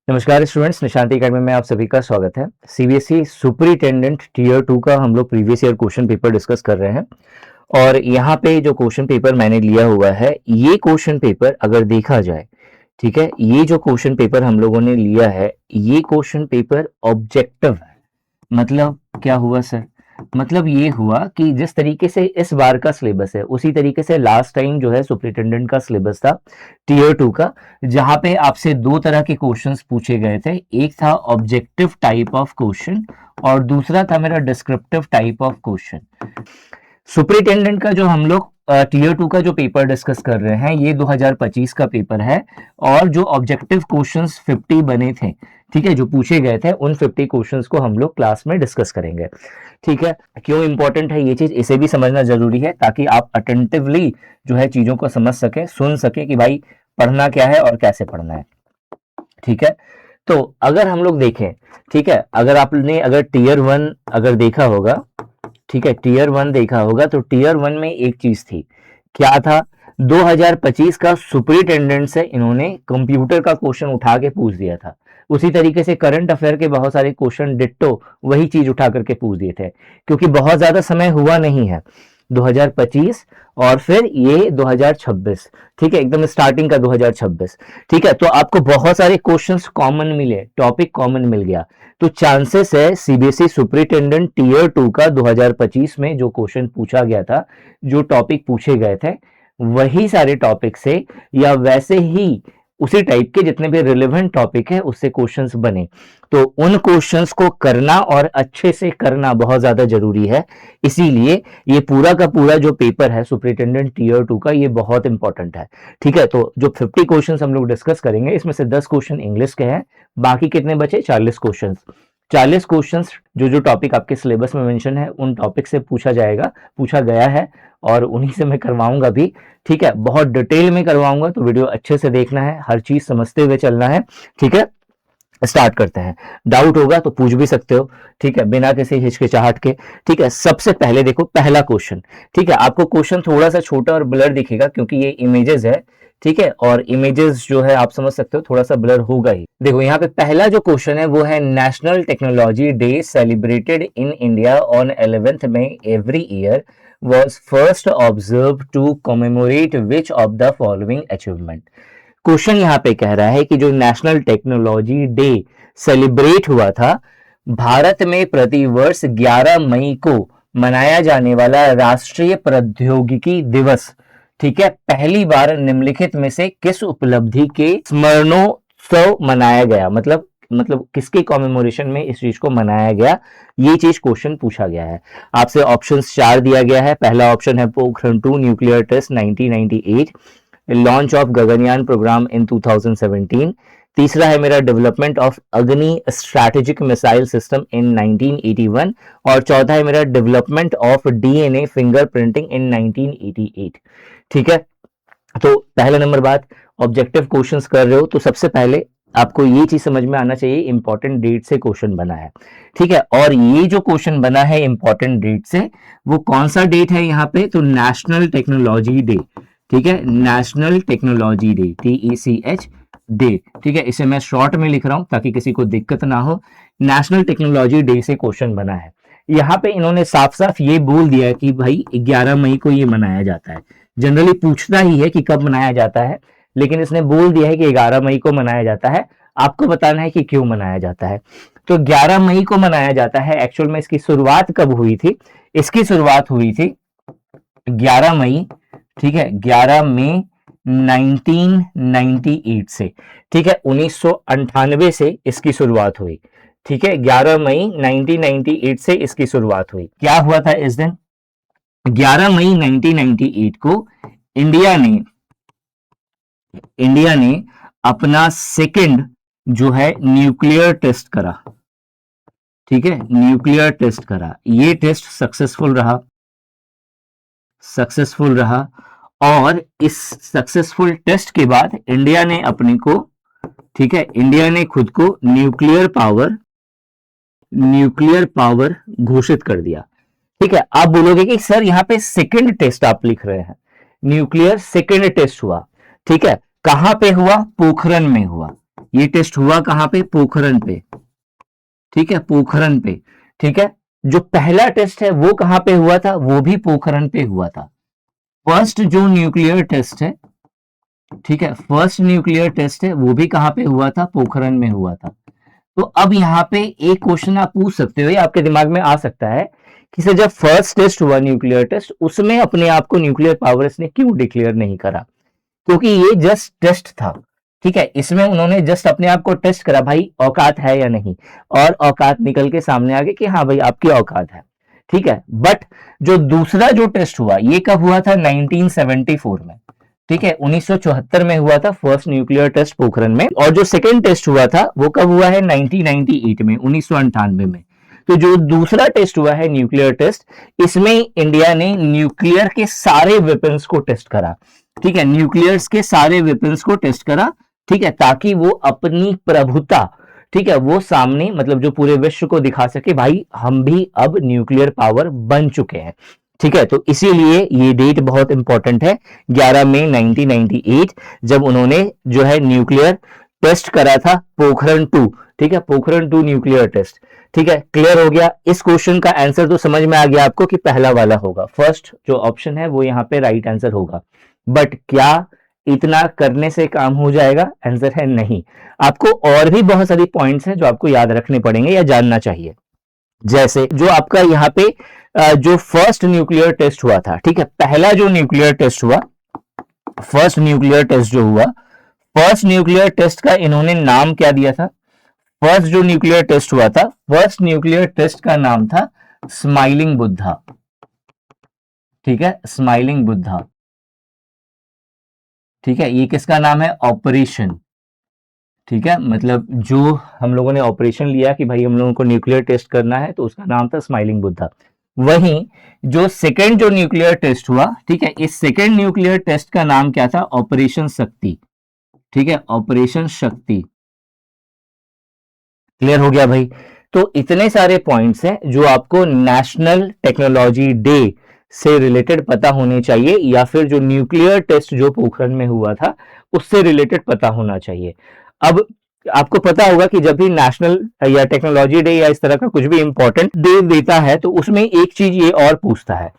नमस्कार students, निशांति academy में आप सभी का स्वागत है। सीबीएसई सुपरिटेंडेंट टीयर 2 का हम लोग previous year question paper discuss कर रहे हैं और यहाँ पे जो क्वेश्चन पेपर मैंने लिया हुआ है, ये क्वेश्चन पेपर अगर देखा जाए, ठीक है, ये जो क्वेश्चन पेपर हम लोगों ने लिया है, ये क्वेश्चन पेपर ऑब्जेक्टिव है। मतलब क्या हुआ सर? मतलब ये हुआ कि जिस तरीके से इस बार का सिलेबस है उसी तरीके से लास्ट टाइम जो है सुपरिटेंडेंट का सिलेबस था टीयर 2 का, जहां पे आपसे दो तरह के क्वेश्चंस पूछे गए थे। एक था ऑब्जेक्टिव टाइप ऑफ क्वेश्चन और दूसरा था मेरा descriptive type of question. Superintendent का जो हम लोग टीयर 2 का जो पेपर डिस्कस कर रहे हैं, ये 2025 का पेपर है और जो ऑब्जेक्टिव क्वेश्चंस 50 बने थे, ठीक है, जो पूछे गए थे, उन 50 क्वेश्चंस को हम लोग क्लास में डिस्कस करेंगे। ठीक है, क्यों इंपॉर्टेंट है ये चीज, इसे भी समझना जरूरी है ताकि आप अटेंटिवली जो है चीजों को समझ सके, सुन सके कि भाई पढ़ना क्या है और कैसे पढ़ना है। ठीक है, तो अगर हम लोग देखें, ठीक है, अगर टीयर 1 अगर देखा होगा, ठीक है, टीयर 1 देखा होगा तो टीयर 1 में एक चीज थी, क्या था? 2025 का सुपरिटेंडेंट से इन्होंने कंप्यूटर का क्वेश्चन उठा के पूछ दिया था। उसी तरीके से करंट अफेयर के बहुत सारे क्वेश्चन डिट्टो वही चीज उठा करके पूछ दिए थे, क्योंकि बहुत ज्यादा समय हुआ नहीं है 2025 और फिर ये 2026, ठीक है, एकदम स्टार्टिंग का 2026। ठीक है, तो आपको बहुत सारे क्वेश्चंस कॉमन मिले, टॉपिक कॉमन मिल गया, तो चांसेस है सीबीएसई सुपरिटेंडेंट टीयर 2 का 2025 में जो क्वेश्चन पूछा गया था, जो टॉपिक पूछे गए थे, वही सारे टॉपिक से या वैसे ही उसी टाइप के जितने भी रिलेवेंट टॉपिक है उससे क्वेश्चंस बने। तो उन क्वेश्चंस को करना और अच्छे से करना बहुत ज्यादा जरूरी है। इसीलिए ये पूरा का पूरा जो पेपर है सुपरिटेंडेंट टीयर 2 का, ये बहुत इंपॉर्टेंट है। ठीक है, तो जो 50 क्वेश्चंस हम लोग डिस्कस करेंगे, इसमें से 10 क्वेश्चन इंग्लिश के हैं, बाकी कितने बचे? 40 क्वेश्चंस। 40 क्वेश्चंस जो जो टॉपिक आपके सिलेबस में मेंशन है उन टॉपिक से पूछा गया है और उन्हीं से मैं करवाऊंगा भी। ठीक है, बहुत डिटेल में करवाऊंगा, तो वीडियो अच्छे से देखना है, हर चीज समझते हुए चलना है। ठीक है, स्टार्ट करते हैं। डाउट होगा तो पूछ भी सकते हो, ठीक है, बिना किसी हिचकिचाहट के। ठीक है, सबसे पहले देखो पहला क्वेश्चन। ठीक है, आपको क्वेश्चन थोड़ा सा छोटा और ब्लर दिखेगा क्योंकि ये इमेजेस है, ठीक है, और इमेजेस जो है आप समझ सकते हो थोड़ा सा ब्लर होगा ही। देखो यहाँ पे पहला जो क्वेश्चन है वो है, national technology day celebrated in India on 11th May every year was first observed to commemorate which of the following achievement। Question यहाँ पे कह रहा है कि जो नेशनल टेक्नोलॉजी डे सेलिब्रेट हुआ था भारत में प्रतिवर्ष 11 मई को मनाया जाने वाला राष्ट्रीय प्रौद्योगिकी दिवस, ठीक है, पहली बार निम्नलिखित में से किस उपलब्धि के स्मरणोत्सव मनाया गया? मतलब किसके कॉमेमोरेशन में इस चीज को मनाया गया, ये चीज क्वेश्चन पूछा गया है। आपसे ऑप्शंस 4 दिया गया है। पहला ऑप्शन है Pokhran 2 nuclear test 1998, launch of Gaganyaan programme in 2017। तीसरा है मेरा development of Agni strategic missile system in 1981 और चौथा है मेरा development of DNA fingerprinting in 1988। ठीक है, तो पहला नंबर बात, ऑब्जेक्टिव क्वेश्चंस कर रहे हो तो सबसे पहले आपको ये चीज समझ में आना चाहिए, इंपॉर्टेंट डेट से क्वेश्चन बना है। ठीक है, और ये जो क्वेश्चन बना है इंपॉर्टेंट डेट से, वो कौन सा डेट है यहाँ पे? तो नेशनल टेक्नोलॉजी डे। ठीक है, national technology day, TECH day. ठीक है, इसे मैं शॉर्ट में लिख रहा हूं ताकि किसी को दिक्कत ना हो। नेशनल टेक्नोलॉजी डे से क्वेश्चन बना है। यहाँ पे इन्होंने साफ साफ ये बोल दिया कि भाई 11 मई को ये मनाया जाता है। जनरली पूछता ही है कि कब मनाया जाता है, लेकिन इसने बोल दिया है कि 11 मई को मनाया जाता है। आपको बताना है कि क्यों मनाया जाता है। तो 11 मई को मनाया जाता है। एक्चुअल में इसकी शुरुआत कब हुई थी? इसकी शुरुआत हुई थी 11 मई, ठीक है, 11 मई 1998 से। ठीक है, 1998 से इसकी शुरुआत हुई। ठीक है, 11 मई 1998 से इसकी शुरुआत हुई। क्या हुआ था इस दिन? 11 मई 1998 को इंडिया ने अपना सेकंड जो है न्यूक्लियर टेस्ट करा। ठीक है, न्यूक्लियर टेस्ट करा। ये टेस्ट सक्सेसफुल रहा और इस सक्सेसफुल टेस्ट के बाद इंडिया ने अपने को, ठीक है, इंडिया ने खुद को न्यूक्लियर पावर घोषित कर दिया। ठीक है, आप बोलोगे कि सर यहाँ पे सेकंड टेस्ट आप लिख रहे हैं, न्यूक्लियर सेकंड टेस्ट हुआ। ठीक है, कहां पे हुआ? पोखरण में हुआ। ये टेस्ट हुआ कहां पे? पोखरण पे, ठीक है, पोखरण पे, ठीक है। जो पहला टेस्ट है वो कहां पे हुआ था? वो भी पोखरण पे हुआ था। फर्स्ट जो न्यूक्लियर टेस्ट है, ठीक है, फर्स्ट न्यूक्लियर टेस्ट है वो भी कहां पे हुआ था? पोखरण में हुआ था। तो अब यहाँ पे एक क्वेश्चन आप पूछ सकते हो, आपके दिमाग में आ सकता है कि सर जब फर्स्ट टेस्ट हुआ न्यूक्लियर टेस्ट, उसमें अपने आप को न्यूक्लियर पावर्स ने क्यों डिक्लेयर नहीं करा? क्योंकि ये जस्ट टेस्ट था, ठीक है, इसमें उन्होंने जस्ट अपने आप को टेस्ट करा, भाई औकात है या नहीं, और औकात निकल के सामने आ गए कि हाँ भाई आपकी औकात है, ठीक है। बट जो दूसरा जो टेस्ट हुआ ये कब हुआ था? 1974 में, ठीक है, 1974 में हुआ था फर्स्ट न्यूक्लियर टेस्ट पोखरण में। और जो सेकेंड टेस्ट हुआ था वो कब हुआ है? 1998 में, 1998 में। तो जो दूसरा टेस्ट हुआ है न्यूक्लियर टेस्ट, इसमें इंडिया ने न्यूक्लियर के सारे वेपन्स को टेस्ट करा, ठीक है, न्यूक्लियर्स के सारे वेपन्स को टेस्ट करा, ठीक है, ताकि वो अपनी प्रभुता, ठीक है, वो सामने मतलब जो पूरे विश्व को दिखा सके भाई हम भी अब न्यूक्लियर पावर बन चुके हैं, ठीक है। तो इसीलिए ये डेट बहुत इंपॉर्टेंट है, 11 मई 1998, जब उन्होंने जो है न्यूक्लियर टेस्ट करा था पोखरण 2, ठीक है, पोखरण 2 न्यूक्लियर टेस्ट, ठीक है। क्लियर हो गया? इस क्वेश्चन का आंसर तो समझ में आ गया आपको कि पहला वाला होगा, फर्स्ट जो ऑप्शन है वो यहाँ पे राइट आंसर होगा। बट क्या इतना करने से काम हो जाएगा? आंसर है नहीं। आपको और भी बहुत सारी पॉइंट्स हैं जो आपको याद रखने पड़ेंगे या जानना चाहिए। जैसे जो आपका यहाँ पे जो फर्स्ट न्यूक्लियर टेस्ट हुआ था, ठीक है, पहला जो न्यूक्लियर टेस्ट हुआ, फर्स्ट न्यूक्लियर टेस्ट जो हुआ, फर्स्ट न्यूक्लियर टेस्ट का इन्होंने नाम क्या दिया था? फर्स्ट जो न्यूक्लियर टेस्ट हुआ था, फर्स्ट न्यूक्लियर टेस्ट का नाम था स्माइलिंग बुद्धा, ठीक है, स्माइलिंग बुद्धा, ठीक है। ये किसका नाम है? ऑपरेशन, ठीक है, मतलब जो हम लोगों ने ऑपरेशन लिया कि भाई हम लोगों को न्यूक्लियर टेस्ट करना है, तो उसका नाम था स्माइलिंग बुद्धा। वहीं जो सेकेंड जो न्यूक्लियर टेस्ट हुआ, ठीक है, इस सेकेंड न्यूक्लियर टेस्ट का नाम क्या था? ऑपरेशन शक्ति, ठीक है, ऑपरेशन शक्ति। क्लियर हो गया भाई? तो इतने सारे पॉइंट्स हैं जो आपको नेशनल टेक्नोलॉजी डे से रिलेटेड पता होने चाहिए, या फिर जो न्यूक्लियर टेस्ट जो पोखरण में हुआ था उससे रिलेटेड पता होना चाहिए। अब आपको पता होगा कि जब भी नेशनल या टेक्नोलॉजी डे या इस तरह का कुछ भी इंपॉर्टेंट डे देता है तो उसमें एक चीज ये और पूछता है,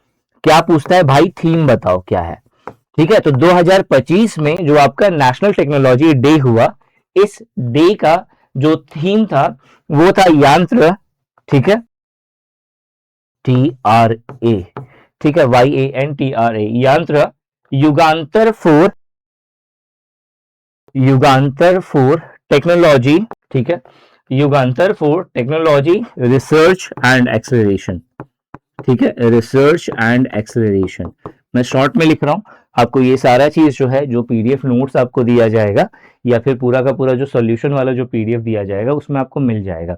क्या पूछता है भाई? थीम बताओ क्या है, ठीक है। तो 2025 में जो आपका नेशनल टेक्नोलॉजी डे हुआ, इस डे का जो थीम था वो था यंत्र, ठीक है, TRA, ठीक है, YANTRA, यंत्र युगांतर फॉर टेक्नोलॉजी, ठीक है, Yugantar for technology research and acceleration, ठीक है, रिसर्च एंड एक्सेलरेशन। मैं शॉर्ट में लिख रहा हूं, आपको ये सारा चीज जो है, जो पीडीएफ नोट्स आपको दिया जाएगा या फिर पूरा का पूरा जो सॉल्यूशन वाला जो पीडीएफ दिया जाएगा उसमें आपको मिल जाएगा,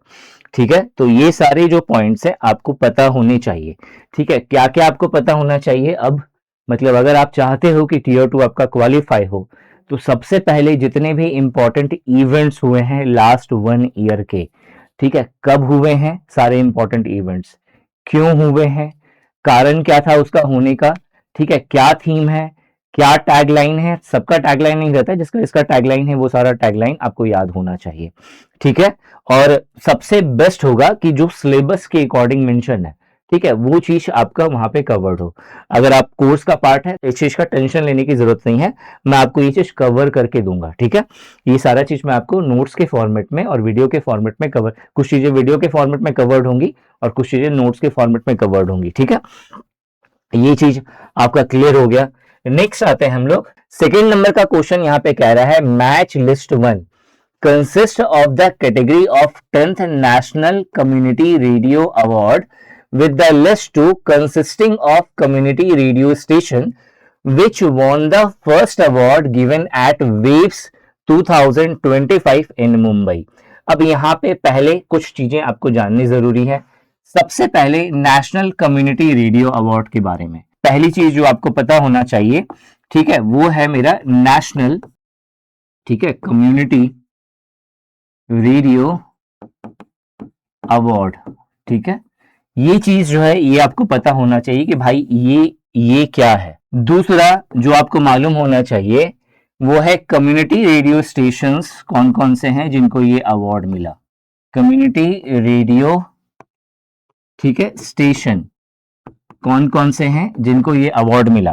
ठीक है। तो ये सारे जो पॉइंट्स हैं आपको पता होने चाहिए, ठीक है। क्या क्या आपको पता होना चाहिए? अब मतलब अगर आप चाहते हो कि टीयर 2 आपका क्वालिफाई हो, तो सबसे पहले जितने भी इंपॉर्टेंट इवेंट्स हुए हैं लास्ट 1 ईयर के, ठीक है, कब हुए हैं सारे इंपॉर्टेंट इवेंट्स, क्यों हुए हैं, कारण क्या था उसका होने का, ठीक है, क्या थीम है, क्या टैगलाइन है, सबका टैगलाइन नहीं रहता है, जिसका इसका टैगलाइन है वो सारा टैगलाइन आपको याद होना चाहिए, ठीक है। और सबसे बेस्ट होगा कि जो सिलेबस के अकॉर्डिंग मेंशन है, ठीक है, वो चीज आपका वहां पे कवर्ड हो। अगर आप कोर्स का पार्ट है, इस चीज का टेंशन लेने की जरूरत नहीं है, मैं आपको ये चीज कवर करके दूंगा, ठीक है। ये सारा चीज मैं आपको नोट्स के फॉर्मेट में और वीडियो के फॉर्मेट में कवर, कुछ चीजें वीडियो के फॉर्मेट में कवर्ड होंगी और कुछ चीजें नोट्स के फॉर्मेट में कवर्ड होंगी, ठीक है। ये चीज आपका क्लियर हो गया। नेक्स्ट आते हैं हम लोग, सेकेंड नंबर का क्वेश्चन यहाँ पे कह रहा है match list 1 consist of the category of 10th national community radio award with the list 2 consisting of community radio station which won the first award given at Waves 2025 in Mumbai। अब यहाँ पे पहले कुछ चीजें आपको जाननी जरूरी है। सबसे पहले नेशनल कम्युनिटी रेडियो अवार्ड के बारे में पहली चीज जो आपको पता होना चाहिए, ठीक है, वो है मेरा नेशनल, ठीक है, कम्युनिटी रेडियो अवार्ड, ठीक है। ये चीज जो है ये आपको पता होना चाहिए कि भाई ये क्या है। दूसरा जो आपको मालूम होना चाहिए वो है कम्युनिटी रेडियो स्टेशंस कौन कौन से हैं जिनको ये अवार्ड मिला, कम्युनिटी रेडियो, ठीक है, स्टेशन कौन कौन से हैं जिनको ये अवार्ड मिला,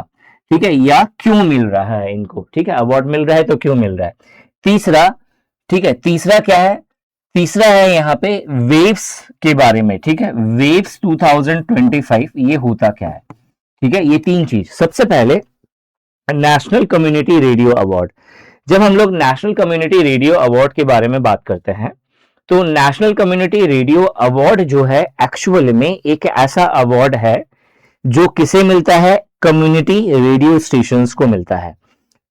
ठीक है, या क्यों मिल रहा है इनको, ठीक है, अवार्ड मिल रहा है तो क्यों मिल रहा है। तीसरा, ठीक है, तीसरा क्या है, तीसरा है यहाँ पे वेव्स के बारे में, ठीक है, वेव्स 2025 ये होता क्या है, ठीक है, ये तीन चीज। सबसे पहले नेशनल कम्युनिटी रेडियो अवार्ड, जब हम लोग नेशनल कम्युनिटी रेडियो अवार्ड के बारे में बात करते हैं तो नेशनल कम्युनिटी रेडियो अवार्ड जो है एक्चुअल में एक ऐसा अवार्ड है जो किसे मिलता है, कम्युनिटी रेडियो स्टेशंस को मिलता है।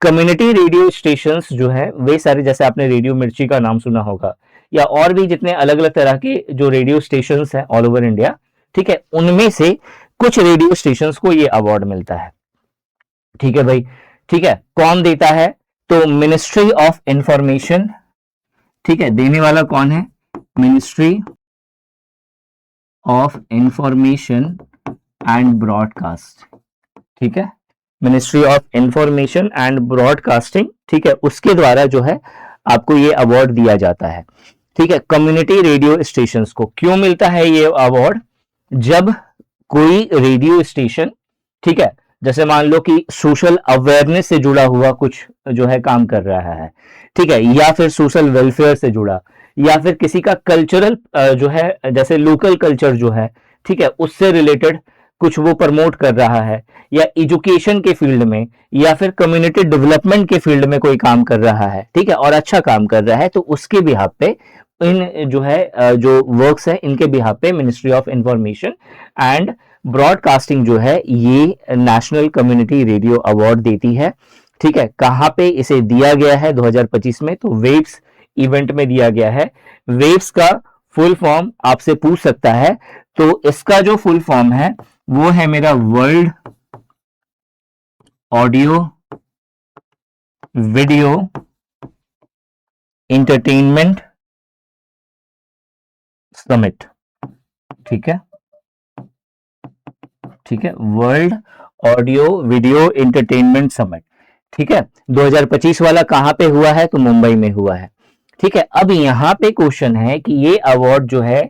कम्युनिटी रेडियो स्टेशंस जो है वे सारे, जैसे आपने रेडियो मिर्ची का नाम सुना होगा या और भी जितने अलग अलग तरह के जो रेडियो स्टेशंस हैं ऑल ओवर इंडिया, ठीक है, उनमें से कुछ रेडियो स्टेशंस को ये अवार्ड मिलता है, ठीक है भाई, ठीक है। कौन देता है, तो मिनिस्ट्री ऑफ इंफॉर्मेशन, ठीक है, देने वाला कौन है, ministry of information and broadcast, ठीक है, ministry of information and broadcasting, ठीक है, उसके द्वारा जो है आपको ये अवार्ड दिया जाता है, ठीक है। कम्युनिटी रेडियो स्टेशंस को क्यों मिलता है ये अवार्ड, जब कोई रेडियो स्टेशन, ठीक है, जैसे मान लो कि सोशल अवेयरनेस से जुड़ा हुआ कुछ जो है काम कर रहा है, ठीक है, या फिर सोशल वेलफेयर से जुड़ा, या फिर किसी का कल्चरल जो है जैसे लोकल कल्चर जो है, ठीक है, उससे रिलेटेड कुछ वो प्रमोट कर रहा है, या एजुकेशन के फील्ड में या फिर कम्युनिटी डेवलपमेंट के फील्ड में कोई काम कर रहा है, ठीक है, और अच्छा काम कर रहा है, तो उसके बिहाफ पे इन जो है जो वर्क्स है इनके बिहाफ पे ministry of information and broadcasting जो है ये नेशनल कम्युनिटी रेडियो अवार्ड देती है, ठीक है। कहां पे इसे दिया गया है 2025 में, तो वेव्स इवेंट में दिया गया है। वेव्स का फुल फॉर्म आपसे पूछ सकता है, तो इसका जो फुल फॉर्म है वो है मेरा world audio video entertainment summit, ठीक है, ठीक है, world audio video entertainment summit, ठीक है। 2025 वाला कहां पे हुआ है, तो मुंबई में हुआ है, ठीक है। अब यहां पे क्वेश्चन है कि ये अवार्ड जो है,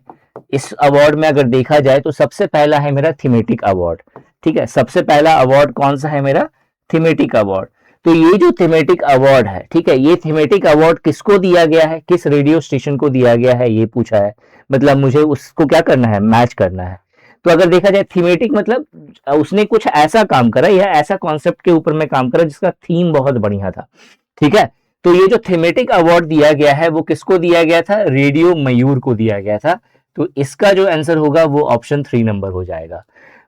इस अवार्ड में अगर देखा जाए तो सबसे पहला है मेरा थीमेटिक अवार्ड, ठीक है, सबसे पहला अवार्ड कौन सा है मेरा, थीमेटिक अवार्ड। तो ये जो थीमेटिक अवार्ड है, ठीक है, ये थीमेटिक अवार्ड किसको दिया गया है, किस रेडियो स्टेशन को दिया गया है, ये पूछा है, मतलब मुझे उसको क्या करना है, मैच करना है। तो अगर देखा जाए थीमेटिक मतलब उसने कुछ ऐसा काम करा या ऐसा कॉन्सेप्ट के ऊपर में काम करा जिसका थीम बहुत बढ़िया था, ठीक है। तो ये जो थीमेटिक अवार्ड दिया गया है वो किसको दिया गया था, रेडियो मयूर को दिया गया था। तो इसका जो आंसर होगा वो ऑप्शन 3 नंबर हो जाएगा।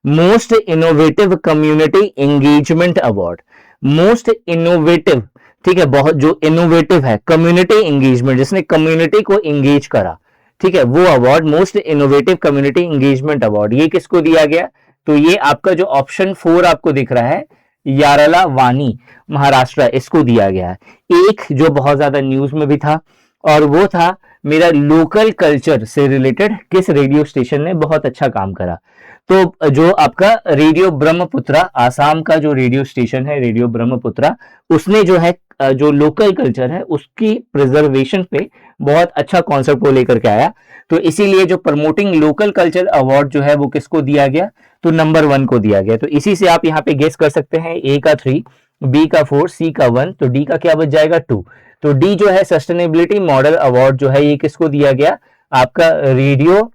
Most innovative community engagement award, most innovative, ठीक है, बहुत जो इनोवेटिव है कम्युनिटी एंगेजमेंट, जिसने कम्युनिटी को एंगेज करा, ठीक है, वो award most innovative community engagement award ये किसको दिया गया, तो ये आपका जो ऑप्शन 4 आपको दिख रहा है, यारला वानी महाराष्ट्र, इसको दिया गया है। एक जो बहुत ज्यादा न्यूज में भी था और वो था मेरा लोकल कल्चर से रिलेटेड किस रेडियो स्टेशन ने बहुत अच्छा काम करा, तो जो आपका रेडियो ब्रह्मपुत्रा, आसाम का जो रेडियो स्टेशन है रेडियो ब्रह्मपुत्रा, उसने जो है जो लोकल कल्चर है उसकी प्रिजर्वेशन पे बहुत अच्छा कॉन्सेप्ट को लेकर के आया। तो इसीलिए जो प्रमोटिंग लोकल कल्चर अवार्ड जो है वो किसको दिया गया, तो नंबर 1 को दिया गया। तो इसी से आप यहाँ पे गेस कर सकते हैं, ए का 3, बी का 4, सी का 1, तो डी का क्या बच जाएगा 2। तो डी जो है सस्टेनेबिलिटी मॉडल अवार्ड जो है ये किसको दिया गया, आपका रेडियो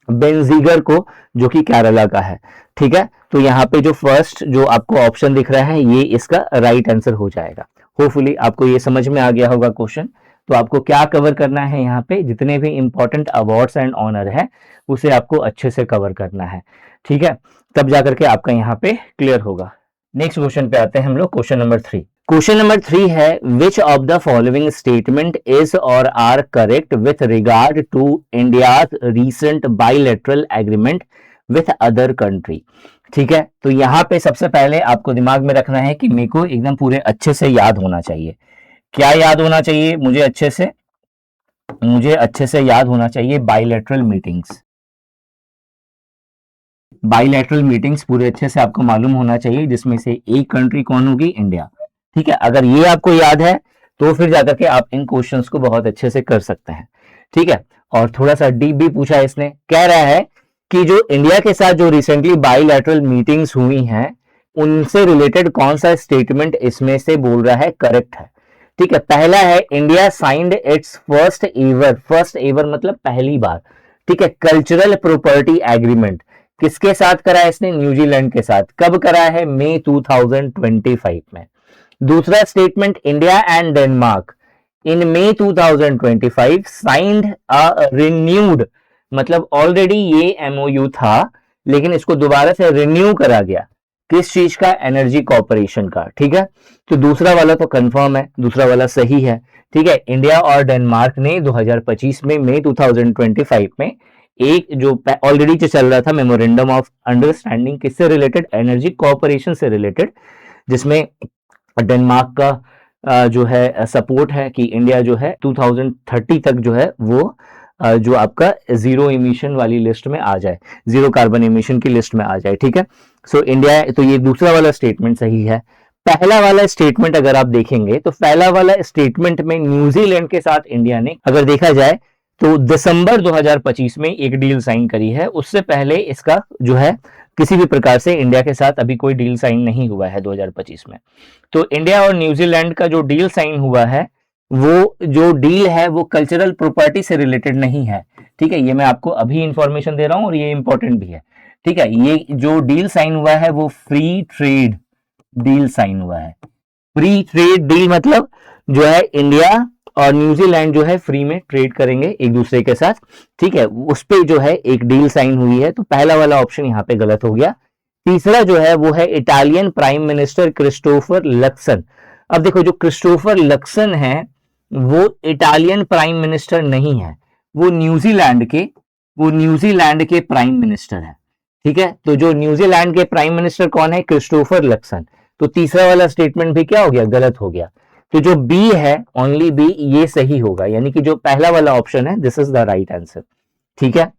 बेंजीगर को, जो कि केरला का है, ठीक है। तो यहाँ पे जो फर्स्ट जो आपको ऑप्शन दिख रहा है ये इसका राइट आंसर हो जाएगा। होपफुली आपको ये समझ में आ गया होगा क्वेश्चन। तो आपको क्या कवर करना है, यहाँ पे जितने भी इंपॉर्टेंट अवार्ड्स एंड ऑनर है उसे आपको अच्छे से कवर करना है, ठीक है, तब जाकर के आपका यहाँ पे क्लियर होगा। नेक्स्ट क्वेश्चन पे आते हैं हम लोग, क्वेश्चन नंबर 3। क्वेश्चन नंबर 3 है, which of the following statement is or are correct with regard to India's recent bilateral agreement with other country, ठीक है। तो यहाँ पे सबसे पहले आपको दिमाग में रखना है कि मेरे को एकदम पूरे अच्छे से याद होना चाहिए। क्या याद होना चाहिए मुझे अच्छे से याद होना चाहिए, बाइलेटरल मीटिंग्स, बाइलेटरल मीटिंग्स पूरे अच्छे से आपको मालूम होना चाहिए, जिसमें से एक कंट्री कौन होगी, इंडिया, ठीक है, अगर ये आपको याद है तो फिर जाकर के आप इन क्वेश्चंस को बहुत अच्छे से कर सकते हैं। ठीक है, और थोड़ा सा डीप भी पूछा है इसने, कह रहा है कि जो इंडिया के साथ जो रिसेंटली बाइलैटरल मीटिंग्स हुई हैं उनसे रिलेटेड कौन सा स्टेटमेंट इसमें से बोल रहा है करेक्ट है। ठीक है, पहला है India signed it's first ever मतलब पहली बार, ठीक है, कल्चरल प्रॉपर्टी एग्रीमेंट किसके साथ करा है इसने, न्यूजीलैंड के साथ। कब करा है, मई 2025 में। दूसरा statement, India and Denmark in May 2025 signed a renewed, मतलब ऑलरेडी ये एमओयू था लेकिन इसको दोबारा से रिन्यू करा गया, किस चीज का, एनर्जी कॉर्पोरेशन का। ठीक है, तो दूसरा वाला तो कंफर्म है, दूसरा वाला सही है। ठीक है, इंडिया और डेनमार्क ने 2025 में मई 2025 में एक जो ऑलरेडी जो चल रहा था मेमोरेंडम ऑफ अंडरस्टैंडिंग किससे रिलेटेड, एनर्जी कॉर्पोरेशन से रिलेटेड, जिसमें डेनमार्क का जो है सपोर्ट है कि इंडिया जो है 2030 तक जो है वो जो आपका जीरो इमिशन वाली लिस्ट में आ जाए, जीरो कार्बन इमिशन की लिस्ट में आ जाए। ठीक है, सो इंडिया, तो ये दूसरा वाला स्टेटमेंट सही है। पहला वाला स्टेटमेंट अगर आप देखेंगे तो पहला वाला स्टेटमेंट में न्यूजीलैंड के साथ इंडिया ने अगर देखा जाए तो दिसंबर 2025 में एक डील साइन करी है, उससे पहले इसका जो है किसी भी प्रकार से इंडिया के साथ अभी कोई डील साइन नहीं हुआ है 2025 में। तो इंडिया और न्यूजीलैंड का जो डील साइन हुआ है वो जो डील है वो कल्चरल प्रॉपर्टी से रिलेटेड नहीं है। ठीक है, ये मैं आपको अभी इंफॉर्मेशन दे रहा हूं और ये इंपॉर्टेंट भी है। ठीक है, ये जो डील साइन हुआ है वो फ्री ट्रेड डील साइन हुआ है। फ्री ट्रेड डील मतलब जो है इंडिया और न्यूजीलैंड जो है फ्री में ट्रेड करेंगे एक दूसरे के साथ। ठीक है, उस पे जो है एक डील साइन हुई है, तो पहला वाला ऑप्शन यहाँ पे गलत हो गया। तीसरा जो है वो है Italian prime minister Christopher Luxon. अब देखो, जो क्रिस्टोफर लक्सन है वो इटालियन प्राइम मिनिस्टर नहीं है, वो न्यूजीलैंड के प्राइम मिनिस्टर है। ठीक है, तो जो न्यूजीलैंड के प्राइम मिनिस्टर कौन है, क्रिस्टोफर लक्सन। तो तीसरा वाला स्टेटमेंट भी क्या हो गया, गलत हो गया। तो जो बी है, ओनली बी, ये सही होगा, यानी कि जो पहला वाला ऑप्शन है this is the right answer. ठीक है,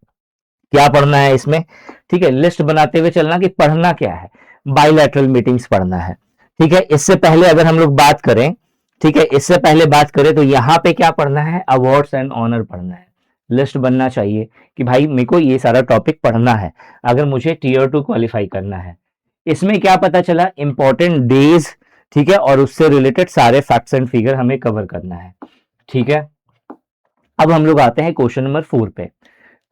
क्या पढ़ना है इसमें, ठीक है, लिस्ट बनाते हुए चलना कि पढ़ना क्या है, बाइलैटरल मीटिंग्स पढ़ना है। ठीक है, इससे पहले अगर हम लोग बात करें, ठीक है, इससे पहले बात करें तो यहां पे क्या पढ़ना है, अवार्ड्स एंड ऑनर पढ़ना है। लिस्ट बनना चाहिए कि भाई मेरे को ये सारा टॉपिक पढ़ना है अगर मुझे टीयर 2 क्वालिफाई करना है। इसमें क्या पता चला, इंपॉर्टेंट डेज, ठीक है, और उससे रिलेटेड सारे फैक्ट्स एंड फिगर हमें कवर करना है। ठीक है, अब हम लोग आते हैं क्वेश्चन नंबर 4 पे।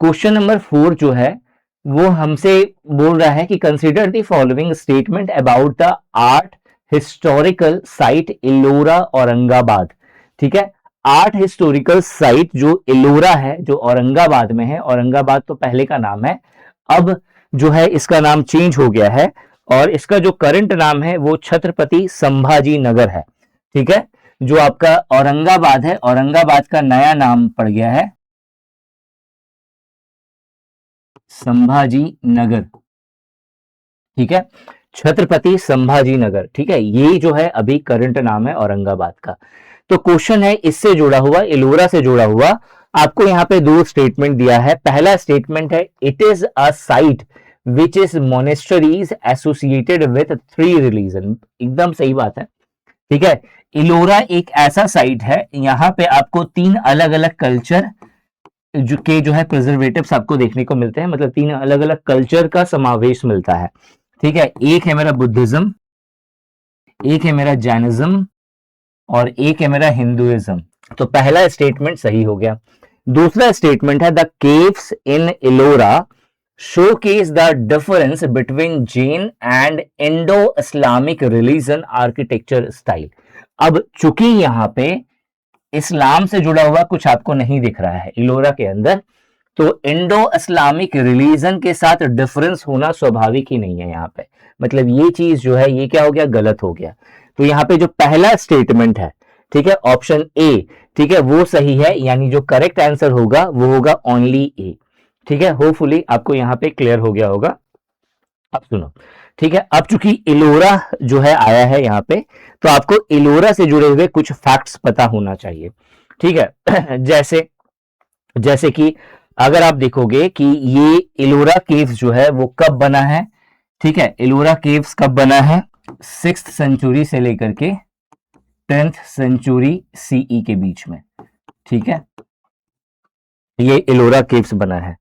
क्वेश्चन नंबर 4 जो है वो हमसे बोल रहा है कि consider the following statement about the art historical site Ellora Aurangabad. ठीक है, आर्ट हिस्टोरिकल साइट जो इलोरा है, जो औरंगाबाद में है, औरंगाबाद तो पहले का नाम है, अब जो है इसका नाम चेंज हो गया है और इसका जो करंट नाम है वो छत्रपति संभाजी नगर है। ठीक है, जो आपका औरंगाबाद है, औरंगाबाद का नया नाम पड़ गया है संभाजी नगर। ठीक है, छत्रपति संभाजी नगर। ठीक है, ये जो है अभी करंट नाम है औरंगाबाद का। तो क्वेश्चन है इससे जुड़ा हुआ, इलोरा से जुड़ा हुआ, आपको यहाँ पे दो स्टेटमेंट दिया है। पहला स्टेटमेंट है it is a site which is monasteries associated with 3 religion. एकदम सही बात है। ठीक है, इलोरा एक ऐसा साइट है, यहाँ पे आपको 3 अलग अलग कल्चर जो है प्रिजर्वेटिव्स आपको देखने को मिलते हैं, मतलब 3 अलग अलग कल्चर का समावेश मिलता है। ठीक है, एक है मेरा बुद्धिज्म, एक है मेरा जैनिज्म और एक है मेरा हिंदुइज्म। तो पहला स्टेटमेंट सही हो गया। दूसरा स्टेटमेंट है the caves in Ellora showcase the difference between Jain and Indo Islamic religion architecture style. अब चूंकि यहां पे इस्लाम से जुड़ा हुआ कुछ आपको नहीं दिख रहा है इलोरा के अंदर, तो इंडो इस्लामिक रिलीजन के साथ डिफरेंस होना स्वाभाविक ही नहीं है यहाँ पे, मतलब ये चीज जो है ये क्या हो गया, गलत हो गया। तो यहाँ पे जो पहला स्टेटमेंट है, ठीक है, ऑप्शन ए, ठीक है, वो सही है, यानी जो करेक्ट आंसर होगा वो होगा ओनली ए। ठीक है, होपफुली आपको यहाँ पे क्लियर हो गया होगा। अब सुनो, ठीक है, अब चूंकि इलोरा जो है आया है यहाँ पे, तो आपको इलोरा से जुड़े हुए कुछ फैक्ट्स पता होना चाहिए। ठीक है, जैसे कि अगर आप देखोगे कि ये इलोरा केव्स जो है वो कब बना है, ठीक है, इलोरा केव्स कब बना है, 6th सेंचुरी से लेकर के 10th सेंचुरी सीई के बीच में, ठीक है, ये एलोरा केव्स बना है,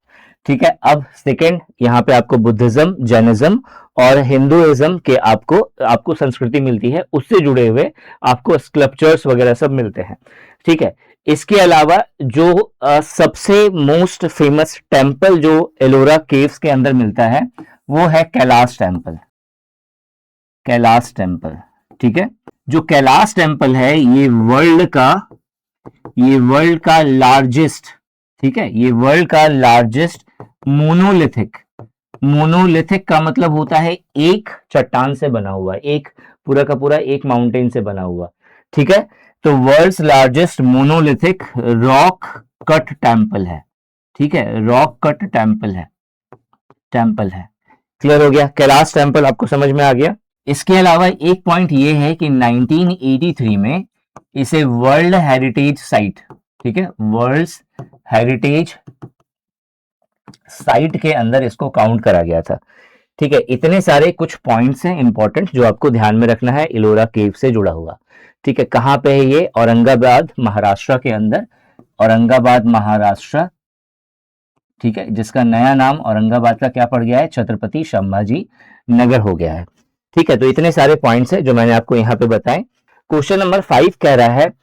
ठीक है। अब सेकेंड, यहाँ पे आपको बुद्धिज्म, जैनिज्म और हिंदुइज्म के आपको संस्कृति मिलती है, उससे जुड़े हुए आपको स्कल्पचर्स वगैरह सब मिलते हैं, ठीक है। इसके अलावा जो सबसे मोस्ट फेमस टेम्पल जो एलोरा केव्स के अंदर मिलता है वो है कैलाश टेम्पल, कैलाश टेम्पल, ठीक है। जो कैलाश टेम्पल है ये वर्ल्ड का लार्जेस्ट, ठीक है, ये वर्ल्ड का लार्जेस्ट मोनोलिथिक का मतलब होता है एक चट्टान से बना हुआ, एक पूरा का पूरा एक माउंटेन से बना हुआ, ठीक है। तो world's largest monolithic rock cut temple है, ठीक है, रॉक कट टेम्पल है। क्लियर हो गया, कैलाश टेम्पल आपको समझ में आ गया। इसके अलावा एक पॉइंट ये है कि 1983 में इसे वर्ल्ड हेरिटेज साइट, ठीक है, वर्ल्ड हेरिटेज साइट के अंदर इसको काउंट करा गया था, ठीक है। इतने सारे कुछ पॉइंट्स हैं इंपॉर्टेंट जो आपको ध्यान में रखना है एलोरा केव से जुड़ा हुआ, ठीक है। कहां पे है ये? औरंगाबाद महाराष्ट्र के अंदर, औरंगाबाद महाराष्ट्र, ठीक है, जिसका नया नाम औरंगाबाद का क्या पड़ गया है? छत्रपति संभाजी नगर हो गया है, ठीक है। तो इतने सारे पॉइंट्स हैं जो मैंने आपको यहाँ पे बताए। क्वेश्चन नंबर 5 कह रहा है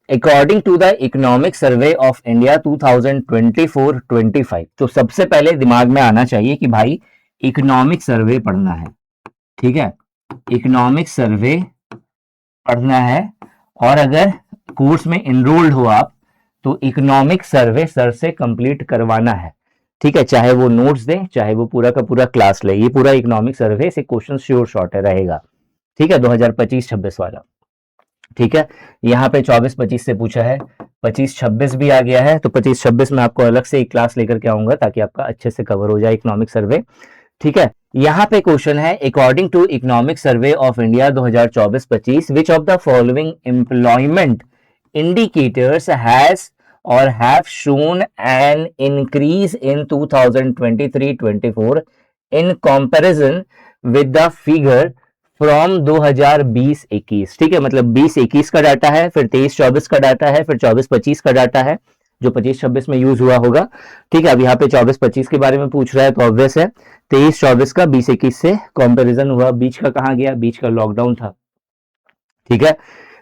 according to the economic survey of India 2024-25। तो सबसे पहले दिमाग में आना चाहिए कि भाई इकोनॉमिक सर्वे पढ़ना है, ठीक है, इकोनॉमिक सर्वे पढ़ना है। और अगर कोर्स में एनरोल्ड हो आप तो इकोनॉमिक सर्वे सर से कंप्लीट करवाना है, ठीक है, चाहे वो नोट्स दें चाहे वो पूरा का पूरा क्लास ले, ये पूरा इकोनॉमिक सर्वे से क्वेश्चन श्योर शॉर्ट रहेगा, ठीक है, 2025-26 वाला, ठीक है। यहाँ पे 24-25 से पूछा है, 25-26 भी आ गया है, तो 25-26 में आपको अलग से एक क्लास लेकर के आऊंगा ताकि आपका अच्छे से कवर हो जाए इकोनॉमिक सर्वे, ठीक है। यहाँ पे क्वेश्चन है according to economic survey of India 2024-25 which of the following employment indicators has or have shown an increase in 2023-24 in comparison with the figure from 2020-21, ठीक है, मतलब 20-21 का डाटा है, फिर 23-24 का डाटा है, फिर 24-25 का डाटा है जो 25-26 में यूज हुआ होगा, ठीक है। अब यहाँ पे 24-25 के बारे में पूछ रहा है तो ऑब्वियस है 23-24 का 20-21 से कंपैरिजन हुआ, बीच का कहाँ गया? बीच का लॉकडाउन था, ठीक है।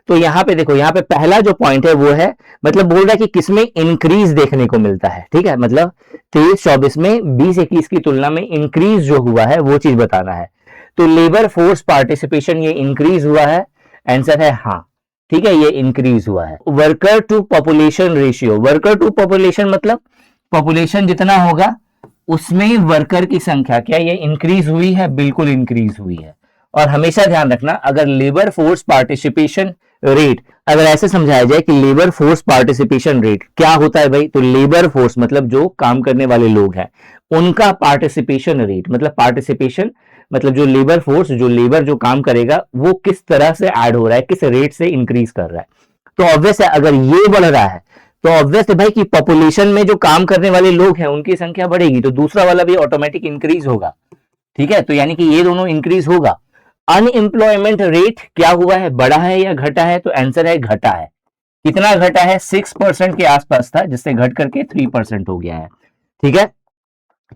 तो यहाँ पे देखो, यहाँ पे पहला जो पॉइंट है वो है, मतलब बोल रहा है कि किसमें इंक्रीज देखने को मिलता है, ठीक है, मतलब 23-24 में 20-21 की तुलना में इंक्रीज जो हुआ है वो चीज बताना है। तो लेबर फोर्स पार्टिसिपेशन ये इंक्रीज हुआ है, आंसर है हाँ, ठीक है, ये इंक्रीज हुआ है। Worker to population ratio, worker to population मतलब पॉपुलेशन जितना होगा उसमें वर्कर की संख्या क्या ये इंक्रीज हुई है? बिल्कुल इंक्रीज हुई है। और हमेशा ध्यान रखना, अगर लेबर फोर्स पार्टिसिपेशन रेट अगर ऐसे समझाया जाए कि लेबर फोर्स पार्टिसिपेशन रेट क्या होता है भाई, तो लेबर फोर्स मतलब जो काम करने वाले लोग हैं उनका पार्टिसिपेशन रेट, मतलब पार्टिसिपेशन मतलब जो लेबर फोर्स, जो लेबर जो काम करेगा वो किस तरह से ऐड हो रहा है, किस रेट से इंक्रीज कर रहा है। तो ऑब्वियस है अगर ये बढ़ रहा है तो ऑब्वियस है भाई कि पॉपुलेशन में जो काम करने वाले लोग हैं उनकी संख्या बढ़ेगी, तो दूसरा वाला भी ऑटोमेटिक इंक्रीज होगा, ठीक है। तो यानी कि ये दोनों इंक्रीज होगा। अनएम्प्लॉयमेंट रेट क्या हुआ है? बढ़ा है या घटा है? तो आंसर है घटा है। कितना घटा है? 6% के आसपास था जिससे घट करके 3% हो गया है, ठीक है,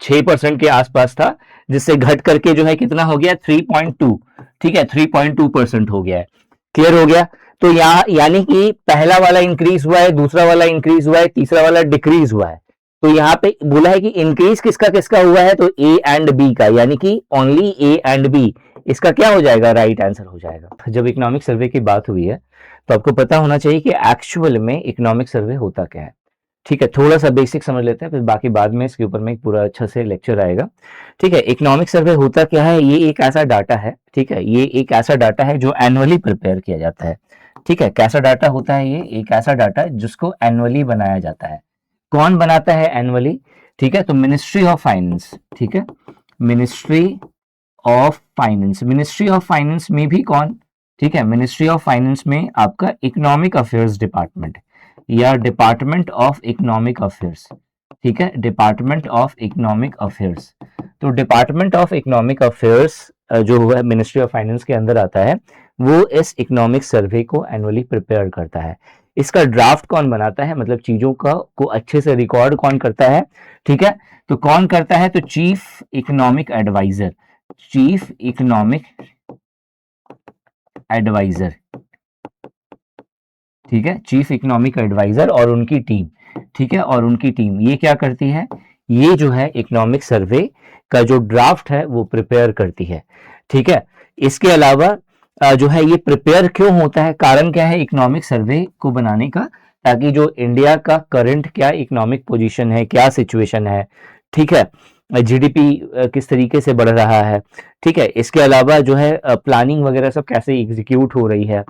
6% के आसपास था जिससे घट करके जो है कितना हो गया? 3.2, ठीक है, 3.2% हो गया है। क्लियर हो गया। तो यहाँ यानी कि पहला वाला इंक्रीज हुआ है, दूसरा वाला इंक्रीज हुआ है, तीसरा वाला डिक्रीज हुआ है। तो यहाँ पे बोला है कि इंक्रीज किसका किसका हुआ है? तो ए एंड बी का, यानी कि ओनली ए एंड बी, इसका क्या हो जाएगा? राइट आंसर हो जाएगा। जब इकोनॉमिक सर्वे की बात हुई है तो आपको पता होना चाहिए कि एक्चुअल में इकोनॉमिक सर्वे होता क्या है, ठीक है। थोड़ा सा बेसिक समझ लेते हैं, फिर बाकी बाद में इसके ऊपर में एक पूरा अच्छा से लेक्चर आएगा, ठीक है। इकोनॉमिक सर्वे होता क्या है? ये एक ऐसा डाटा है, ठीक है, ये एक ऐसा डाटा है जो एनुअली प्रिपेयर किया जाता है, ठीक है। कैसा डाटा होता है? ये एक ऐसा डाटा है जिसको एनुअली बनाया जाता है। कौन बनाता है एनुअली? ठीक है, तो मिनिस्ट्री ऑफ फाइनेंस, ठीक है, ministry of finance. Ministry of finance में भी कौन? ठीक है, मिनिस्ट्री ऑफ फाइनेंस में आपका इकोनॉमिक अफेयर्स डिपार्टमेंट या डिपार्टमेंट ऑफ इकोनॉमिक अफेयर्स, ठीक है, डिपार्टमेंट ऑफ इकोनॉमिक अफेयर्स। तो डिपार्टमेंट ऑफ इकोनॉमिक अफेयर्स जो है मिनिस्ट्री ऑफ फाइनेंस के अंदर आता है, वो इस इकोनॉमिक सर्वे को एनुअली प्रिपेयर करता है। इसका ड्राफ्ट कौन बनाता है, मतलब चीजों का को अच्छे से रिकॉर्ड कौन करता है, ठीक है, तो कौन करता है, तो chief economic adviser, chief economic adviser, ठीक है, चीफ इकोनॉमिक एडवाइजर और उनकी टीम, ठीक है, और उनकी टीम ये क्या करती है, ये जो है इकोनॉमिक सर्वे का जो ड्राफ्ट है वो प्रिपेयर करती है, ठीक है। इसके अलावा जो है ये प्रिपेयर क्यों होता है, कारण क्या है इकोनॉमिक सर्वे को बनाने का, ताकि जो इंडिया का करंट क्या इकोनॉमिक पोजीशन है, क्या सिचुएशन है, ठीक है, जीडीपी किस तरीके से बढ़ रहा है, ठीक है, इसके अलावा जो है प्लानिंग वगैरह सब कैसे एग्जीक्यूट हो रही है,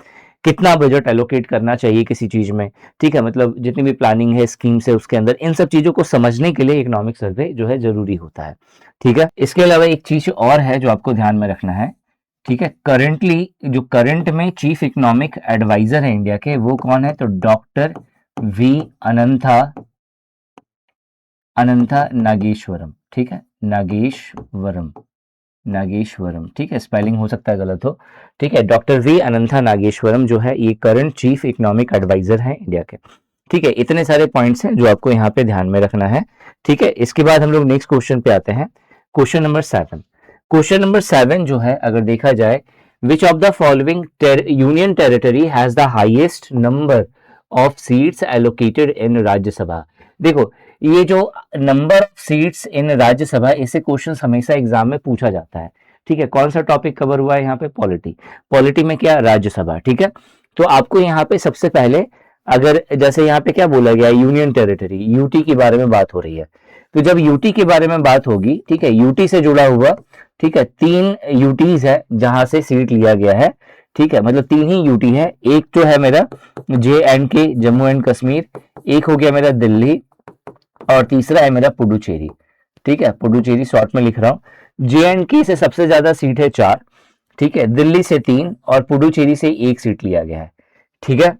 कितना बजट एलोकेट करना चाहिए किसी चीज में, ठीक है, मतलब जितनी भी प्लानिंग है, स्कीम्स है उसके अंदर, इन सब चीजों को समझने के लिए इकोनॉमिक सर्वे जो है जरूरी होता है, ठीक है। इसके अलावा एक चीज और है जो आपको ध्यान में रखना है, ठीक है, करेंटली जो करंट में चीफ इकोनॉमिक एडवाइजर है इंडिया के, वो कौन है, तो डॉक्टर वी अनंथा नागेश्वरम, ठीक है, नागेश्वरम, ठीक है, स्पेलिंग हो सकता है गलत हो, ठीक है, डॉक्टर वी अनंथा नागेश्वरम जो है ये करंट चीफ इकोनॉमिक एडवाइजर है इंडिया के, ठीक है। इतने सारे पॉइंट्स हैं जो आपको यहाँ पे ध्यान में रखना है, ठीक है। इसके बाद हम लोग नेक्स्ट क्वेश्चन पे आते हैं, क्वेश्चन नंबर 7। क्वेश्चन नंबर 7 जो है अगर देखा जाए, विच of the following union territory has the highest number of seats allocated इन राज्यसभा। देखो ये जो number of seats in Rajya Sabha, ऐसे क्वेश्चन हमेशा एग्जाम में पूछा जाता है, ठीक है। कौन सा टॉपिक कवर हुआ है यहाँ पे, पॉलिटी में क्या, राज्यसभा, ठीक है। तो आपको यहाँ पे सबसे पहले, अगर जैसे यहाँ पे क्या बोला गया, यूनियन टेरिटरी, यूटी के बारे में बात हो रही है, तो जब यूटी के बारे में बात होगी, ठीक है, यूटी से जुड़ा हुआ, ठीक है, 3 यूटीज है जहां से सीट लिया गया है, ठीक है, मतलब 3 ही यूटी है, एक तो है मेरा JNK, जम्मू एंड कश्मीर, एक हो गया मेरा दिल्ली, और तीसरा है मेरा पुडुचेरी, ठीक है, पुडुचेरी शॉर्ट में लिख रहा हूं। JNK से सबसे ज्यादा सीट है 4, ठीक है, दिल्ली से 3 और पुडुचेरी से 1 सीट लिया गया है, ठीक है।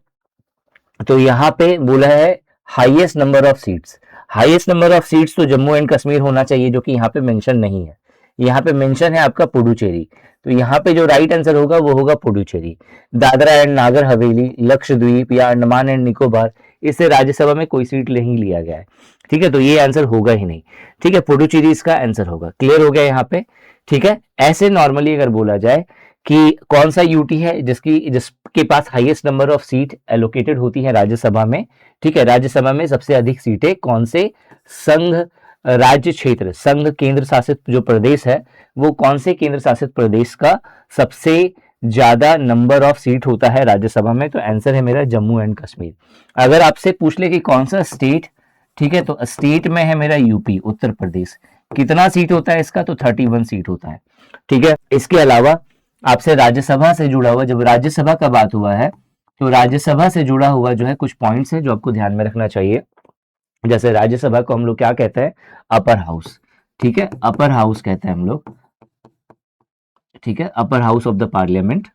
तो यहाँ पे बोला है highest number of seats, highest number of seats तो जम्मू एंड कश्मीर होना चाहिए, जो कि यहाँ पे मेंशन नहीं है, यहाँ पे मेंशन है आपका पुडुचेरी, तो यहाँ पे जो राइट आंसर होगा वो होगा पुडुचेरी। दादरा एंड नागर हवेली, लक्षद्वीप या अंडमान एंड निकोबार, इससे राज्यसभा में कोई सीट नहीं लिया गया है, ठीक है, तो ये आंसर होगा ही नहीं, ठीक है, पुडुचेरी इसका आंसर होगा। क्लियर हो गया यहाँ पे, ठीक है। ऐसे नॉर्मली अगर बोला जाए कि कौन सा यूटी है जिसके पास highest number of seat allocated होती है राज्यसभा में, ठीक है, राज्यसभा में सबसे अधिक सीटें कौन से संघ राज्य क्षेत्र, संघ केंद्र शासित जो प्रदेश है, वो कौन से केंद्र शासित प्रदेश का सबसे ज्यादा नंबर ऑफ सीट होता है राज्यसभा में, तो आंसर है मेरा जम्मू एंड कश्मीर। अगर आपसे पूछ ले कि कौन सा स्टेट, ठीक है, तो स्टेट में है मेरा यूपी, उत्तर प्रदेश, कितना सीट होता है इसका, तो 31 सीट होता है, ठीक है। इसके अलावा आपसे राज्यसभा से जुड़ा हुआ, जब राज्यसभा का बात हुआ है, तो राज्यसभा से जुड़ा हुआ जो है कुछ पॉइंट्स है जो आपको ध्यान में रखना चाहिए। जैसे राज्यसभा को हम लोग क्या कहते हैं, अपर हाउस, ठीक है, अपर हाउस कहते हैं हम लोग, ठीक है, upper house of the parliament.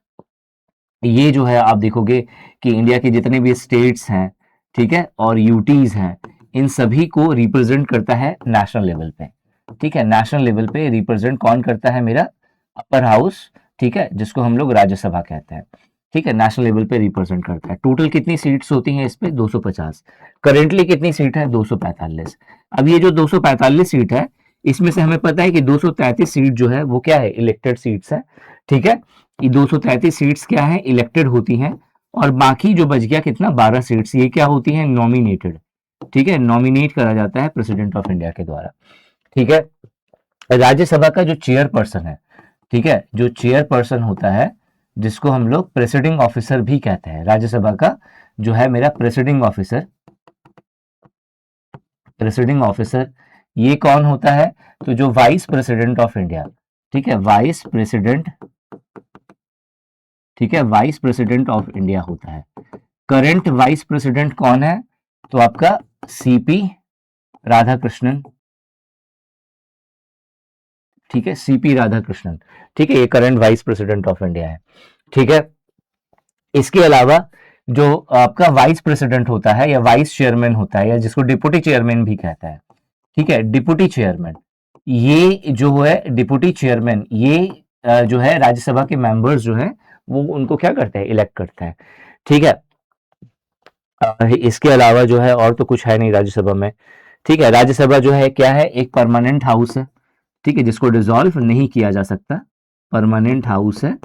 ये जो है आप देखोगे कि इंडिया के जितने भी स्टेट्स हैं, ठीक है, और यूटीज हैं, इन सभी को रिप्रेजेंट करता है नेशनल लेवल पे, ठीक है, नेशनल लेवल पे रिप्रेजेंट कौन करता है, मेरा अपर हाउस, ठीक है, जिसको हम लोग राज्यसभा कहते हैं, ठीक है, नेशनल लेवल पे रिप्रेजेंट करता है। टोटल कितनी सीट्स होती हैं इस पे, 250। करेंटली कितनी सीट है, 245। अब ये जो 245 सीट है, इसमें से हमें पता है कि 233 सीट जो है वो क्या है, इलेक्टेड सीट्स है, ठीक है, ये 233 सीट्स क्या है, इलेक्टेड होती हैं, और बाकी जो बच गया कितना, 12 सीट्स, ये क्या होती हैं, नॉमिनेटेड, ठीक है, नॉमिनेट करा जाता है प्रेसिडेंट ऑफ इंडिया के द्वारा, ठीक है। राज्यसभा का जो चेयरपर्सन है, ठीक है, जो चेयरपर्सन होता है, जिसको हम लोग प्रेसिडिंग ऑफिसर भी कहते हैं, राज्यसभा का जो है मेरा प्रेसिडिंग ऑफिसर, ये कौन होता है, तो जो वाइस प्रेसिडेंट ऑफ इंडिया, ठीक है, वाइस प्रेसिडेंट, ठीक है, वाइस प्रेसिडेंट ऑफ इंडिया होता है। करंट वाइस प्रेसिडेंट कौन है, तो आपका सीपी राधाकृष्णन, ठीक है, सीपी राधाकृष्णन, ठीक है, ये current vice president of India है, ठीक है। इसके अलावा जो आपका वाइस प्रेसिडेंट होता है या वाइस चेयरमैन होता है, या जिसको डिप्टी चेयरमैन भी कहता है, ठीक है, डिप्टी चेयरमैन, ये जो है डिप्टी चेयरमैन, ये जो है राज्यसभा के मेंबर्स जो है वो उनको क्या करते हैं, इलेक्ट करते हैं। ठीक है, इसके अलावा जो है और तो कुछ है नहीं राज्यसभा में। ठीक है, राज्यसभा जो है क्या है, एक परमानेंट हाउस है, ठीक है, जिसको डिसॉल्व नहीं किया जा सकता, परमानेंट हाउस है,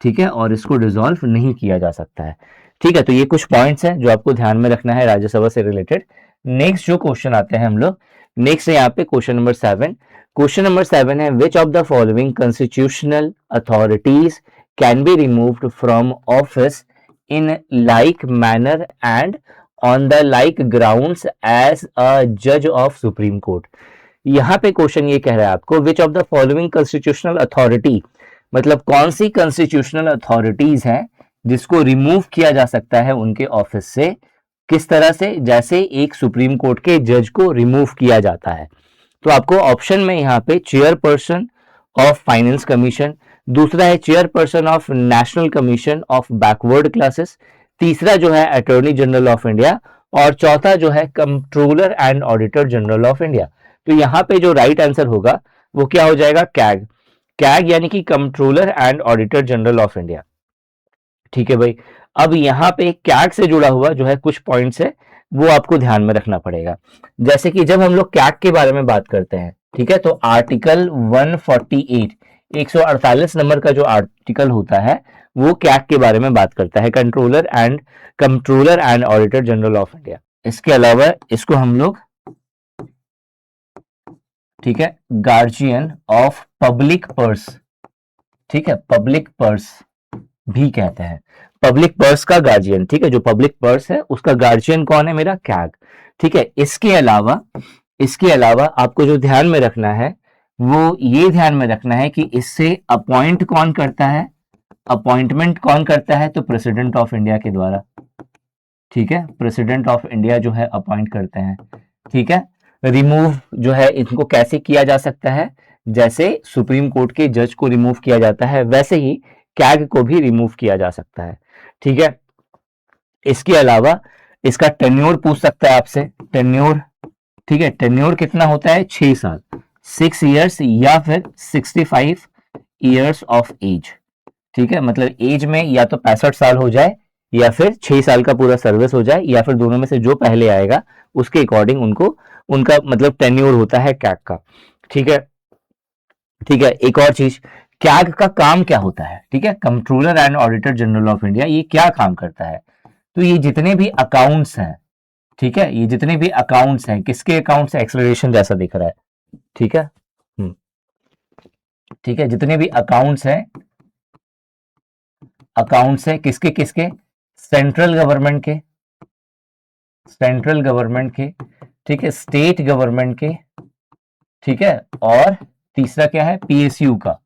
ठीक है, और इसको डिसॉल्व नहीं किया जा सकता है। ठीक है, तो ये कुछ पॉइंट्स हैं जो आपको ध्यान में रखना है राज्यसभा से रिलेटेड। नेक्स्ट जो क्वेश्चन आते हैं हम लोग, नेक्स्ट है यहाँ पे क्वेश्चन नंबर 7। क्वेश्चन नंबर 7 है, which of the following constitutional authorities can be removed from office in like manner and on the like grounds as a judge of Supreme Court। यहाँ पे क्वेश्चन ये कह रहा है आपको, विच of the following constitutional authority, मतलब कौन सी constitutional authorities हैं जिसको रिमूव किया जा सकता है उनके ऑफिस से, किस तरह से, जैसे एक सुप्रीम कोर्ट के जज को रिमूव किया जाता है। तो आपको ऑप्शन में यहाँ पे चेयरपर्सन ऑफ फाइनेंस कमीशन, दूसरा है chairperson of national commission of backward classes, तीसरा जो है अटॉर्नी जनरल ऑफ इंडिया, और चौथा जो है controller and auditor general of India. तो यहाँ पे जो राइट आंसर होगा वो क्या हो जाएगा, कैग, कैग यानी कि controller and auditor general of India. ठीक है भाई, अब यहाँ पे कैग से जुड़ा हुआ जो है कुछ पॉइंट्स है वो आपको ध्यान में रखना पड़ेगा। जैसे कि जब हम लोग कैग के बारे में बात करते हैं, ठीक है, तो आर्टिकल 148 148 नंबर का जो आर्टिकल होता है वो कैग के बारे में बात करता है, controller and auditor general of India. इसके अलावा इसको हम लोग, ठीक है, गार्जियन ऑफ पब्लिक पर्स, ठीक है, पब्लिक पर्स भी कहते हैं, पब्लिक पर्स का गार्जियन। ठीक है, जो पब्लिक पर्स है उसका गार्जियन कौन है, मेरा कैग। ठीक है, इसके अलावा आपको जो ध्यान में रखना है वो ये ध्यान में रखना है कि इससे अपॉइंट कौन करता है, अपॉइंटमेंट कौन करता है, तो प्रेसिडेंट ऑफ इंडिया के द्वारा। ठीक है, प्रेसिडेंट ऑफ इंडिया जो है अपॉइंट करते हैं। ठीक है, रिमूव जो है इनको कैसे किया जा सकता है, जैसे सुप्रीम कोर्ट के जज को रिमूव किया जाता है वैसे ही कैग को भी रिमूव किया जा सकता है। ठीक है, इसके अलावा इसका टेन्योर पूछ सकता है आपसे, टेन्योर, ठीक है, टेन्योर कितना होता है, 6 साल, 6 इयर्स या फिर 65 इयर्स ऑफ एज। ठीक है, मतलब एज में या तो 65 साल हो जाए या फिर 6 साल का पूरा सर्विस हो जाए, या फिर दोनों में से जो पहले आएगा उसके अकॉर्डिंग उनको उनका मतलब टेन्योर होता है कैग का। ठीक है, ठीक है, एक और चीज, कैग का काम क्या होता है, ठीक है, controller and auditor general of India, ये क्या काम करता है, तो ये जितने भी अकाउंट्स हैं, ठीक है, ये जितने भी अकाउंट्स हैं, किसके अकाउंट्स, एक्सेलरेशन जैसा दिख रहा है, ठीक है, ठीक है, जितने भी अकाउंट्स हैं किसके किसके, सेंट्रल गवर्नमेंट के, ठीक है, स्टेट गवर्नमेंट के, ठीक है, और तीसरा क्या है, पीएसयू का।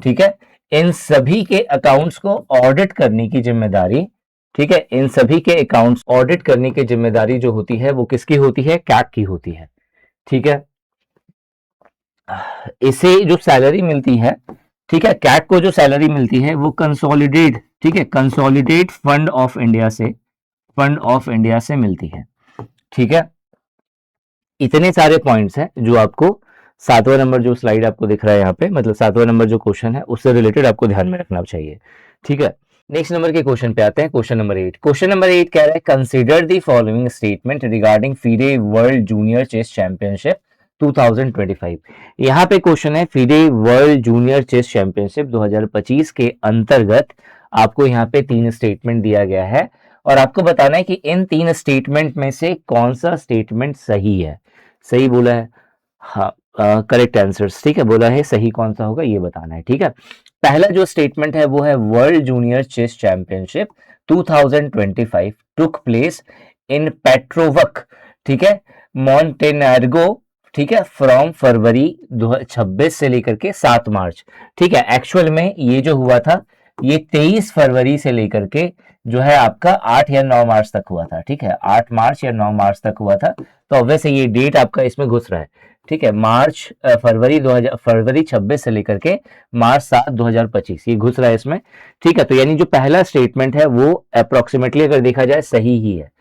ठीक है, इन सभी के अकाउंट्स को ऑडिट करने की जिम्मेदारी, ठीक है, इन सभी के अकाउंट्स ऑडिट करने की जिम्मेदारी जो होती है वो किसकी होती है, कैग की होती है। ठीक है, इसे जो सैलरी मिलती है, ठीक है, कैग को जो सैलरी मिलती है वो कंसोलिडेट, ठीक है, कंसोलिडेट फंड ऑफ इंडिया से मिलती है। ठीक है, इतने सारे पॉइंट्स हैं जो आपको 7वां नंबर जो स्लाइड आपको दिख रहा है यहाँ पे, मतलब 7वां नंबर जो क्वेश्चन है उससे रिलेटेड आपको ध्यान में रखना चाहिए। ठीक है, नेक्स्ट नंबर के क्वेश्चन पे आते हैं, क्वेश्चन नंबर 8। क्वेश्चन नंबर 8 कह रहा है, consider the following statement regarding FIDE world junior chess championship 2025। यहाँ पे क्वेश्चन है, FIDE world junior chess championship 2025 के अंतर्गत आपको यहाँ पे 3 स्टेटमेंट दिया गया है और आपको बताना है कि इन 3 स्टेटमेंट में से कौन सा स्टेटमेंट सही है। सही बोला है, हाँ, करेक्ट आंसर्स, ठीक है, बोला है, सही कौन सा होगा ये बताना है। ठीक है, पहला जो स्टेटमेंट है वो है, world junior chess championship 2025 took place in Petrovac, ठीक है, मॉन्टेनेग्रो, ठीक है, फ्रॉम फरवरी 2026 से लेकर के 7 मार्च। ठीक है, एक्चुअल में ये जो हुआ था ये 23 फरवरी से लेकर के जो है आपका 8 या 9 मार्च तक हुआ था। ठीक है, 8 मार्च या 9 मार्च तक हुआ था, तो ऑब्वियसली ये डेट आपका इसमें घुस रहा है। ठीक है, फरवरी 26 से लेकर के मार्च 7 2025 ये घुस रहा है इसमें। ठीक है, तो यानी जो पहला स्टेटमेंट है वो अप्रोक्सीमेटली अगर देखा जाए सही ही है।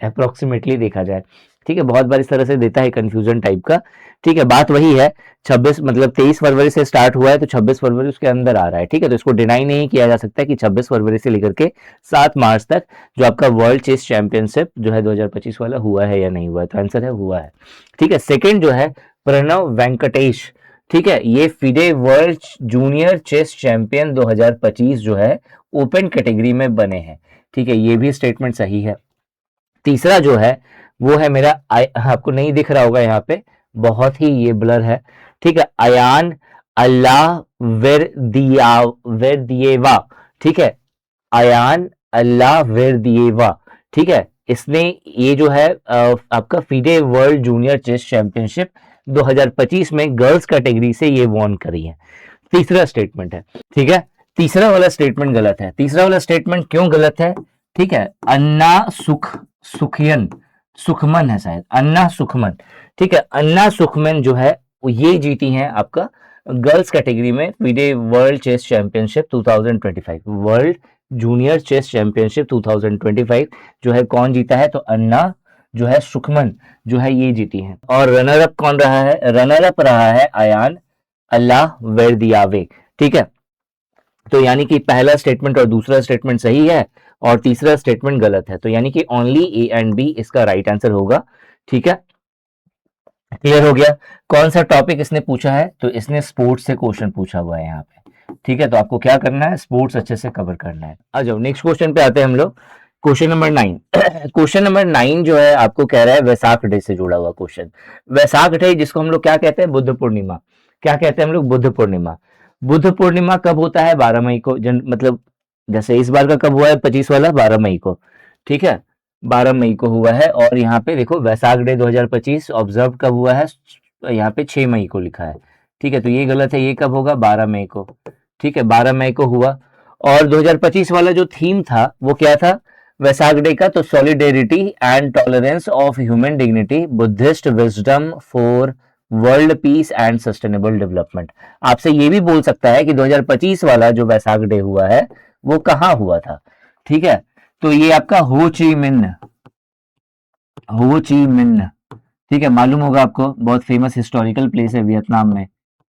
अप्रोक्सीमेटली देखा जाए, ठीक है, बहुत बार इस तरह से देता है कंफ्यूजन टाइप का, ठीक है। बात वही है, 26 मतलब 23 फरवरी से स्टार्ट हुआ है तो 26 फरवरी उसके अंदर आ रहा है, ठीक है। तो इसको डिनाई नहीं किया जा सकता कि 26 फरवरी से लेकर के 7 मार्च तक जो आपका वर्ल्ड चेस चैंपियनशिप जो है 2025 वाला हुआ है या नहीं हुआ है, तो आंसर है हुआ है, ठीक है। सेकेंड जो है प्रणव वेंकटेश, ठीक है, ये FIDE world junior chess champion 2025 जो है ओपन कैटेगरी में बने हैं, ठीक है, ये भी स्टेटमेंट सही है। तीसरा जो है वो है मेरा आपको नहीं दिख रहा होगा यहाँ पे, बहुत ही ये ब्लर है, ठीक है, अयान अल्लाह वेरदिएवा, ठीक है, अयान अल्लाह वेरदिएवा, ठीक है। इसने ये जो है आपका FIDE world junior chess championship 2025 में गर्ल्स कैटेगरी से ये वॉन करी है। तीसरा स्टेटमेंट है, ठीक है। तीसरा वाला स्टेटमेंट गलत है। तीसरा वाला स्टेटमेंट क्यों गलत है, ठीक है, अन्ना सुखयन सुखमन है शायद, अन्ना सुखमन, ठीक है, अन्ना सुखमन जो है ये जीती हैं आपका गर्ल्स कैटेगरी में FIDE world chess championship 2025, world junior chess championship 2025 जो है कौन जीता है, तो अन्ना जो है सुखमन जो है ये जीती हैं। और रनर अप कौन रहा है, रनर अप रहा है अयान अल्लाह वेरदियावे, ठीक है। तो यानी कि पहला स्टेटमेंट और दूसरा स्टेटमेंट सही है और तीसरा स्टेटमेंट गलत है, तो यानी कि ओनली ए एंड बी इसका राइट आंसर होगा, ठीक है। क्लियर हो गया। कौन सा टॉपिक इसने पूछा है, तो इसने स्पोर्ट्स से क्वेश्चन पूछा हुआ है यहाँ पे, ठीक है। तो आपको क्या करना है, स्पोर्ट्स अच्छे से कवर करना है। आ जाओ नेक्स्ट क्वेश्चन पे आते हैं हम लोग, क्वेश्चन नंबर 9। क्वेश्चन नंबर 9 जो है आपको कह रहा है वैसाख डे से जुड़ा हुआ क्वेश्चन। वैसाख डे जिसको हम लोग क्या कहते हैं, बुद्ध पूर्णिमा, क्या कहते हैं हम लोग, बुद्ध पूर्णिमा। बुद्ध पूर्णिमा कब होता है, 12 मई को, मतलब जैसे इस बार का कब हुआ है 25 वाला, 12 मई को, ठीक है, 12 मई को हुआ है। और यहाँ पे देखो वैसाख डे 2025 ऑब्जर्व कब हुआ है, यहाँ पे 6 मई को लिखा है, ठीक है। तो ये गलत है, ये कब होगा, 12 मई को, ठीक है, 12 मई को हुआ। और 2025 वाला जो थीम था वो क्या था वैसाख डे का, तो solidarity and tolerance of human dignity, Buddhist wisdom for world peace and sustainable development. आपसे ये भी बोल सकता है कि 2025 वाला जो वैसाख डे हुआ है वो कहाँ हुआ था, ठीक है। तो ये आपका हो ची मिन्ह, हो ची मिन्ह, ठीक है, मालूम होगा आपको, बहुत फेमस हिस्टोरिकल प्लेस है वियतनाम में,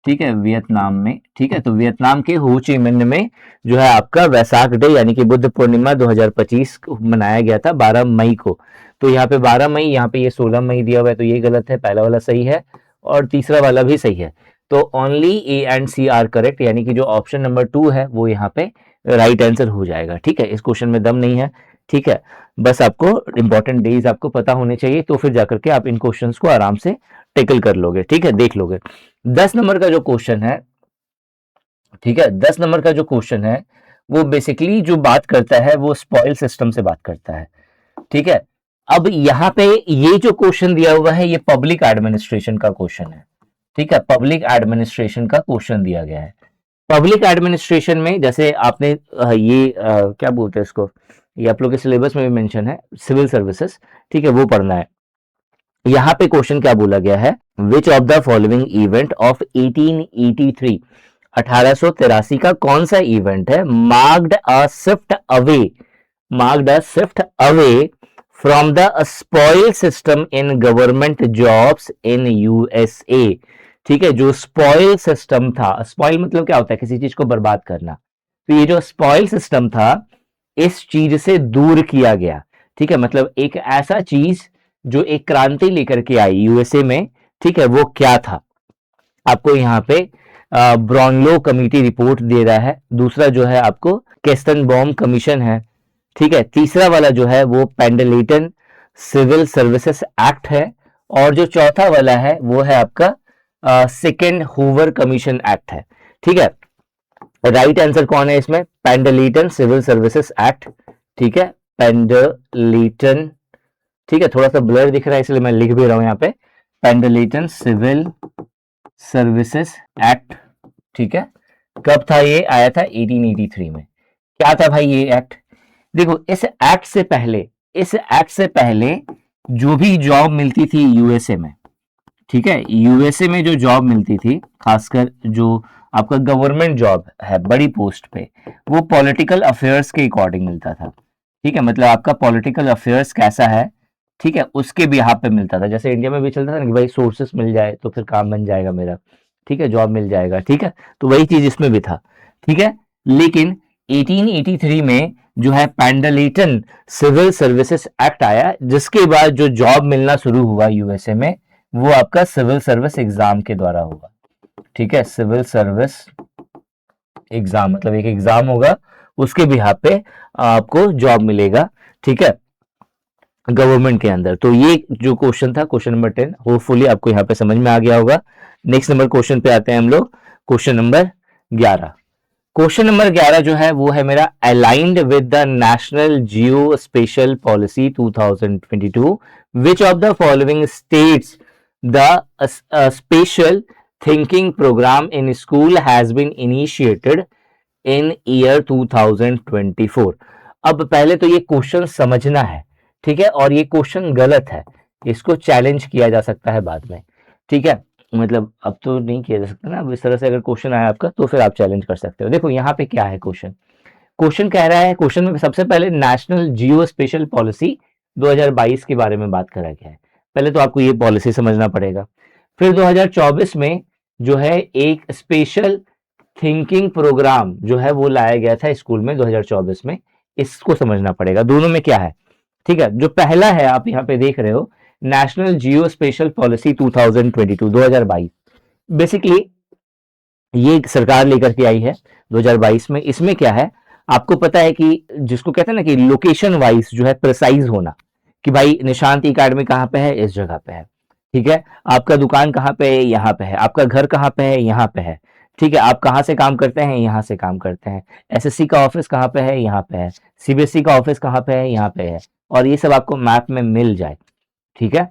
ठीक है, वियतनाम में, ठीक है। तो वियतनाम के हो ची मिन्ह में जो है आपका वैसाख डे यानी कि बुद्ध पूर्णिमा 2025 को मनाया गया था 12 मई को। तो यहाँ पे 12 मई, यहाँ पे ये 16 मई दिया हुआ है, तो ये गलत है, पहला वाला सही है और तीसरा वाला भी सही है। तो only A and C are correct, यानी कि जो ऑप्शन नंबर 2 है वो यहाँ पे राइट आंसर हो जाएगा, ठीक है। इस क्वेश्चन में दम नहीं है, ठीक है, बस आपको इंपॉर्टेंट डेज आपको पता होने चाहिए, तो फिर जाकर के आप इन क्वेश्चंस को आराम से टेकल कर लोगे, ठीक है, देख लोगे। 10 नंबर का जो क्वेश्चन है, ठीक है, 10 नंबर का जो क्वेश्चन है वो बेसिकली जो बात करता है वो स्पॉइल सिस्टम से बात करता है, ठीक है। अब यहाँ पे ये जो क्वेश्चन दिया हुआ है ये पब्लिक एडमिनिस्ट्रेशन का क्वेश्चन है, ठीक है, पब्लिक एडमिनिस्ट्रेशन का क्वेश्चन दिया गया है। पब्लिक एडमिनिस्ट्रेशन में जैसे आपने क्या बोलते हैं इसको, ये आप लोग के सिलेबस में भी मेंशन है, सिविल सर्विसेज, ठीक है, वो पढ़ना है। यहाँ पे क्वेश्चन क्या बोला गया है, which of the following event of 1883, 1883 का कौन सा इवेंट है marked a shift away, marked a shift away from the spoil system in government jobs in USA, ठीक है। जो स्पॉइल सिस्टम था, स्पॉइल मतलब क्या होता है, किसी चीज को बर्बाद करना, तो ये जो स्पॉइल सिस्टम था इस चीज से दूर किया गया, ठीक है, मतलब एक ऐसा चीज जो एक क्रांति लेकर के आई यूएसए में, ठीक है, वो क्या था। आपको यहाँ पे ब्रॉनलो कमिटी रिपोर्ट दे रहा है, दूसरा जो है आपको केस्टनबॉम कमीशन है, ठीक है, तीसरा वाला जो है वो पेंडलेटन सिविल सर्विसेज एक्ट है और जो चौथा वाला है वो है आपका सेकेंड हूवर कमीशन एक्ट है, ठीक है। राइट आंसर कौन है इसमें, पेंडलेटन सिविल सर्विसेज एक्ट, ठीक है, पेंडलेटन, ठीक है, थोड़ा सा ब्लर दिख रहा है इसलिए मैं लिख भी रहा हूं यहाँ पे, पेंडलेटन सिविल सर्विसेज एक्ट, ठीक है। कब था ये, आया था 1883 में। क्या था भाई ये एक्ट, देखो इस एक्ट से पहले, इस एक्ट से पहले जो भी जॉब मिलती थी यूएसए में, ठीक है, यूएसए में जो जॉब मिलती थी खासकर जो आपका गवर्नमेंट जॉब है बड़ी पोस्ट पे, वो पॉलिटिकल अफेयर्स के अकॉर्डिंग मिलता था, ठीक है, मतलब आपका पॉलिटिकल अफेयर्स कैसा है, ठीक है, उसके बिहाफ पे मिलता था। जैसे इंडिया में भी चलता था ना कि भाई सोर्सेस मिल जाए तो फिर काम बन जाएगा मेरा, ठीक है, जॉब मिल जाएगा, ठीक है, तो वही चीज इसमें भी था, ठीक है। लेकिन 1883 में जो है पेंडलेटन सिविल सर्विसेज एक्ट आया, जिसके बाद जो जॉब मिलना शुरू हुआ यूएसए में, वो आपका सिविल सर्विस एग्जाम के द्वारा होगा, ठीक है, सिविल सर्विस एग्जाम, मतलब एक एग्जाम होगा, उसके बिहाफ पे आपको जॉब मिलेगा, ठीक है, गवर्नमेंट के अंदर। तो ये जो क्वेश्चन था, क्वेश्चन नंबर 10, होपफुली आपको यहाँ पे समझ में आ गया होगा। नेक्स्ट नंबर क्वेश्चन पे आते हैं हम लोग, क्वेश्चन नंबर 11। क्वेश्चन नंबर 11 जो है वो है मेरा, aligned with the national geospatial policy 2022, which of the following states the spatial thinking programme in school has been initiated in year 2024। अब पहले तो ये क्वेश्चन समझना है, ठीक है, और ये क्वेश्चन गलत है, इसको चैलेंज किया जा सकता है बाद में, ठीक है, मतलब अब तो नहीं किया जा सकता ना, अब इस तरह से अगर क्वेश्चन आया आपका तो फिर आप चैलेंज कर सकते हो। देखो यहाँ पे क्या है क्वेश्चन, क्वेश्चन कह रहा है, क्वेश्चन में सबसे पहले नेशनल जियो स्पेशल पॉलिसी 2022 के बारे में बात करा गया है। पहले तो आपको ये पॉलिसी समझना पड़ेगा। फिर 2024 में जो है एक स्पेशल थिंकिंग प्रोग्राम जो है वो लाया गया था स्कूल में 2024 में, इसको समझना पड़ेगा। दोनों में क्या है, ठीक है, जो पहला है आप यहाँ पे देख रहे हो, national geospatial policy 2022 basically ये सरकार लेकर के आई है 2022 में। इसमें क्या है, आपको पता है कि जिसको कहते हैं ना कि लोकेशन वाइज जो है प्रिसाइज होना, कि भाई निशांत एकेडमी कहाँ पे है, इस जगह पे है, ठीक है, आपका दुकान कहाँ पे है, यहाँ पे है, आपका घर कहाँ पे है, यहाँ पे है, ठीक है, आप कहाँ से काम करते हैं, यहाँ से काम करते हैं, एसएससी का ऑफिस कहाँ पे है, यहाँ पे है, सीबीएसई का ऑफिस कहाँ पे है, यहाँ पे है, और ये सब आपको मैप में मिल जाए, ठीक है।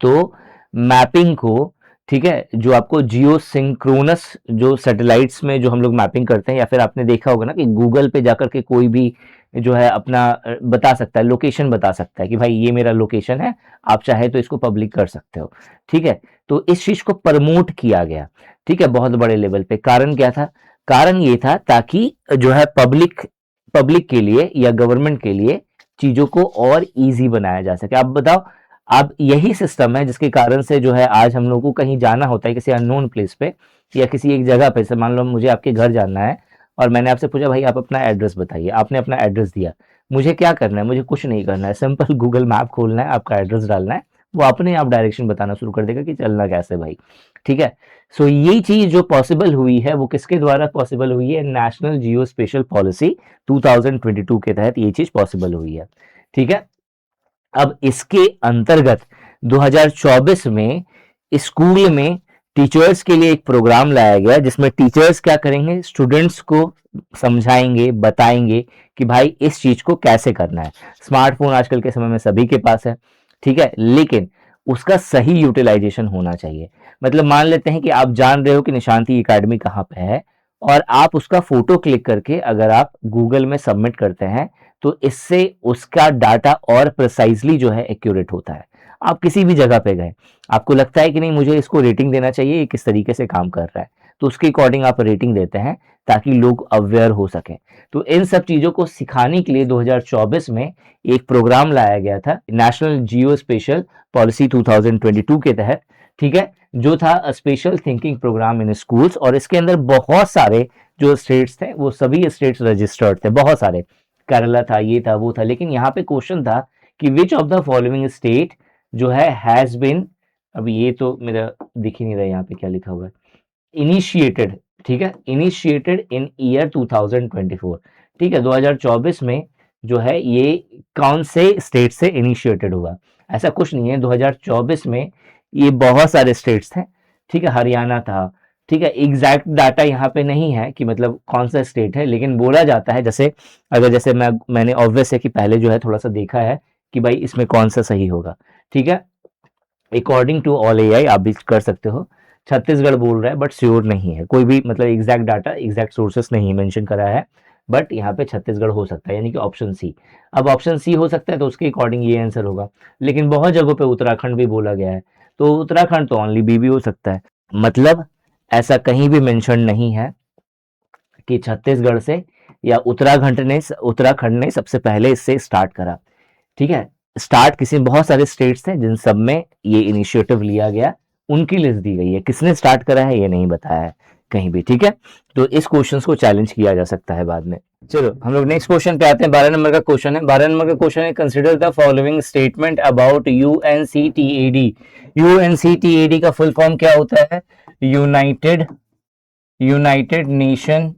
तो मैपिंग को, ठीक है, जो आपको जियो सिंक्रोनस जो सैटेलाइट्स में जो हम लोग मैपिंग करते हैं, या फिर आपने देखा होगा ना कि गूगल पे जाकर के कोई भी जो है अपना बता सकता है, लोकेशन बता सकता है कि भाई ये मेरा लोकेशन है, आप चाहे तो इसको पब्लिक कर सकते हो, ठीक है। तो इस चीज को प्रमोट किया गया, ठीक है, बहुत बड़े लेवल पे। कारण क्या था, कारण ये था ताकि जो है पब्लिक पब्लिक के लिए या गवर्नमेंट के लिए चीजों को और इजी बनाया जा सके। आप बताओ, अब यही सिस्टम है जिसके कारण से जो है आज हम लोग को कहीं जाना होता है किसी अननोन प्लेस पे या किसी एक जगह पे से, मान लो मुझे आपके घर जाना है और मैंने आपसे पूछा भाई आप अपना एड्रेस बताइए, आपने अपना एड्रेस दिया, मुझे क्या करना है, मुझे कुछ नहीं करना है, सिंपल गूगल मैप खोलना है, आपका एड्रेस डालना है, वो अपने आप डायरेक्शन बताना शुरू कर देगा कि चलना कैसे भाई, ठीक है। सो ये चीज जो पॉसिबल हुई है वो किसके द्वारा पॉसिबल हुई है, नेशनल जियो स्पेशल पॉलिसी 2022 के तहत ये चीज पॉसिबल हुई है, ठीक है। अब इसके अंतर्गत 2024 में स्कूल में टीचर्स के लिए एक प्रोग्राम लाया गया, जिसमें टीचर्स क्या करेंगे, स्टूडेंट्स को समझाएंगे, बताएंगे कि भाई इस चीज को कैसे करना है। स्मार्टफोन आजकल के समय में सभी के पास है, ठीक है, लेकिन उसका सही यूटिलाइजेशन होना चाहिए। मतलब मान लेते हैं कि आप जान रहे हो कि निशांति एकेडमी कहाँ पे है, और आप उसका फोटो क्लिक करके अगर आप गूगल में सबमिट करते हैं, तो इससे उसका डाटा और प्रिसाइजली जो है एक्यूरेट होता है। आप किसी भी जगह पे गए, आपको लगता है कि नहीं मुझे इसको रेटिंग देना चाहिए, ये किस तरीके से काम कर रहा है, तो उसके अकॉर्डिंग आप रेटिंग देते हैं ताकि लोग अवेयर हो सकें। तो इन सब चीजों को सिखाने के लिए 2024 में एक प्रोग्राम लाया गया था, नेशनल जियो स्पेशल पॉलिसी 2022 के तहत, ठीक है, जो था spatial thinking programme in schools. और इसके अंदर बहुत सारे जो स्टेट्स थे वो सभी स्टेट्स रजिस्टर्ड थे, बहुत सारे, केरला था, ये था, वो था। लेकिन यहाँ पे क्वेश्चन था कि which of the following state जो है हैज बीन, अभी ये तो मेरा दिख ही नहीं रहा यहाँ पे क्या लिखा हुआ है, इनिशिएटेड, ठीक है, इनिशिएटेड इन ईयर 2024, ठीक है, 2024 में जो है ये कौन से स्टेट से इनिशिएटेड हुआ। ऐसा कुछ नहीं है, 2024 में ये बहुत सारे स्टेट्स थे, ठीक है, हरियाणा था, ठीक है, एग्जैक्ट डाटा यहाँ पे नहीं है कि मतलब कौन सा स्टेट है, लेकिन बोला जाता है, जैसे अगर जैसे मैंने ऑब्वियस है कि पहले जो है थोड़ा सा देखा है कि भाई इसमें कौन सा सही होगा, ठीक है, अकॉर्डिंग टू ऑल एआई आप भी कर सकते हो। छत्तीसगढ़ बोल रहा है बट श्योर नहीं है, कोई भी मतलब एग्जैक्ट डाटा एग्जैक्ट सोर्सेस नहीं मेंशन करा है, बट यहाँ पे छत्तीसगढ़ हो सकता है, यानी कि ऑप्शन सी। अब ऑप्शन सी हो सकता है तो उसके अकॉर्डिंग ये आंसर होगा, लेकिन बहुत जगहों पे उत्तराखंड भी बोला गया है, तो उत्तराखंड तो ओनली बी भी हो सकता है। मतलब ऐसा कहीं भी मेंशन नहीं है कि छत्तीसगढ़ से या उत्तराखंड ने सबसे पहले इससे स्टार्ट करा। ठीक है, स्टार्ट किसी बहुत सारे स्टेट्स थे जिन सब में ये इनिशिएटिव लिया गया, उनकी लिस्ट दी गई है, किसने स्टार्ट करा है ये नहीं बताया है कहीं भी। ठीक है, तो इस क्वेश्चन को चैलेंज किया जा सकता है बाद में। चलो हम लोग नेक्स्ट क्वेश्चन पे आते हैं। 12 नंबर का क्वेश्चन है। 12 नंबर का क्वेश्चन है, consider the following statement about UNCTAD. UNCTAD का फुल फॉर्म क्या होता है? यूनाइटेड नेशन,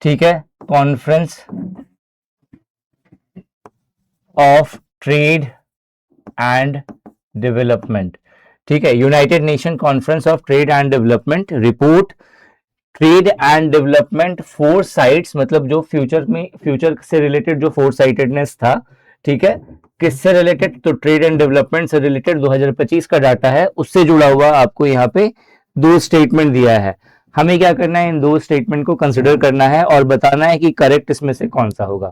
ठीक है, conference of trade and development. ठीक है, United Nation conference of trade and development report trade and development foresights, मतलब जो फ्यूचर से रिलेटेड जो फोर साइटेडनेस था। ठीक है, किससे रिलेटेड? तो ट्रेड एंड डेवलपमेंट से रिलेटेड 2025 का डाटा है, उससे जुड़ा हुआ आपको यहाँ पे दो स्टेटमेंट दिया है। हमें क्या करना है? इन दो स्टेटमेंट को कंसिडर करना है और बताना है कि करेक्ट इसमें से कौन सा होगा।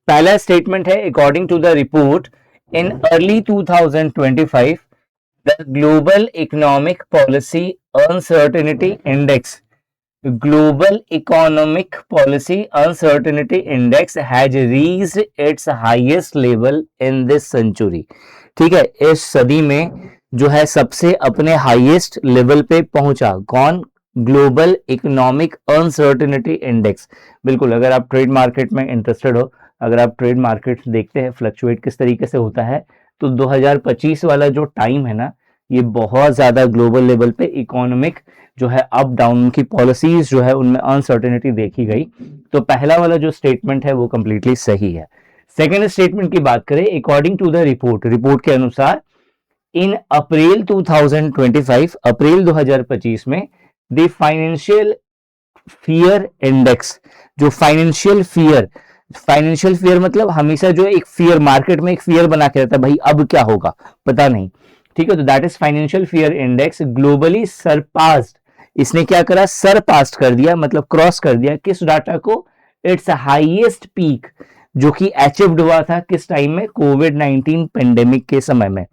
पहला स्टेटमेंट है, according to the report in early 2025 the global economic policy uncertainty index, global economic policy uncertainty index has reached its highest level in this century। ठीक है, इस सदी में जो है सबसे अपने हाईएस्ट लेवल पे पहुंचा। कौन? Global economic uncertainty index. बिल्कुल, अगर आप ट्रेड मार्केट में इंटरेस्टेड हो, अगर आप ट्रेड मार्केट देखते हैं फ्लक्चुएट किस तरीके से होता है, तो 2025 वाला जो टाइम है ना, ये बहुत ज्यादा ग्लोबल लेवल पे इकोनॉमिक जो है अप डाउन की पॉलिसीज जो है उनमें अनसर्टेनिटी देखी गई। तो पहला वाला जो स्टेटमेंट है वो कंप्लीटली सही है। सेकेंड स्टेटमेंट की बात करें, अकॉर्डिंग टू द रिपोर्ट के अनुसार इन अप्रैल 2025, अप्रैल 2025 में द फाइनेंशियल फियर इंडेक्स, जो फाइनेंशियल फियर मतलब हमेशा जो एक फियर मार्केट में एक फियर बना के रहता है, भाई अब क्या होगा पता नहीं। ठीक है, तो that is financial fear index globally surpassed, इसने क्या करा? सरपास्ट कर दिया, मतलब क्रॉस कर दिया किस डाटा को? इट्स हाईएस्ट पीक, जो कि अचीव्ड हुआ था किस टाइम में? कोविड-19 पेंडेमिक के समय में।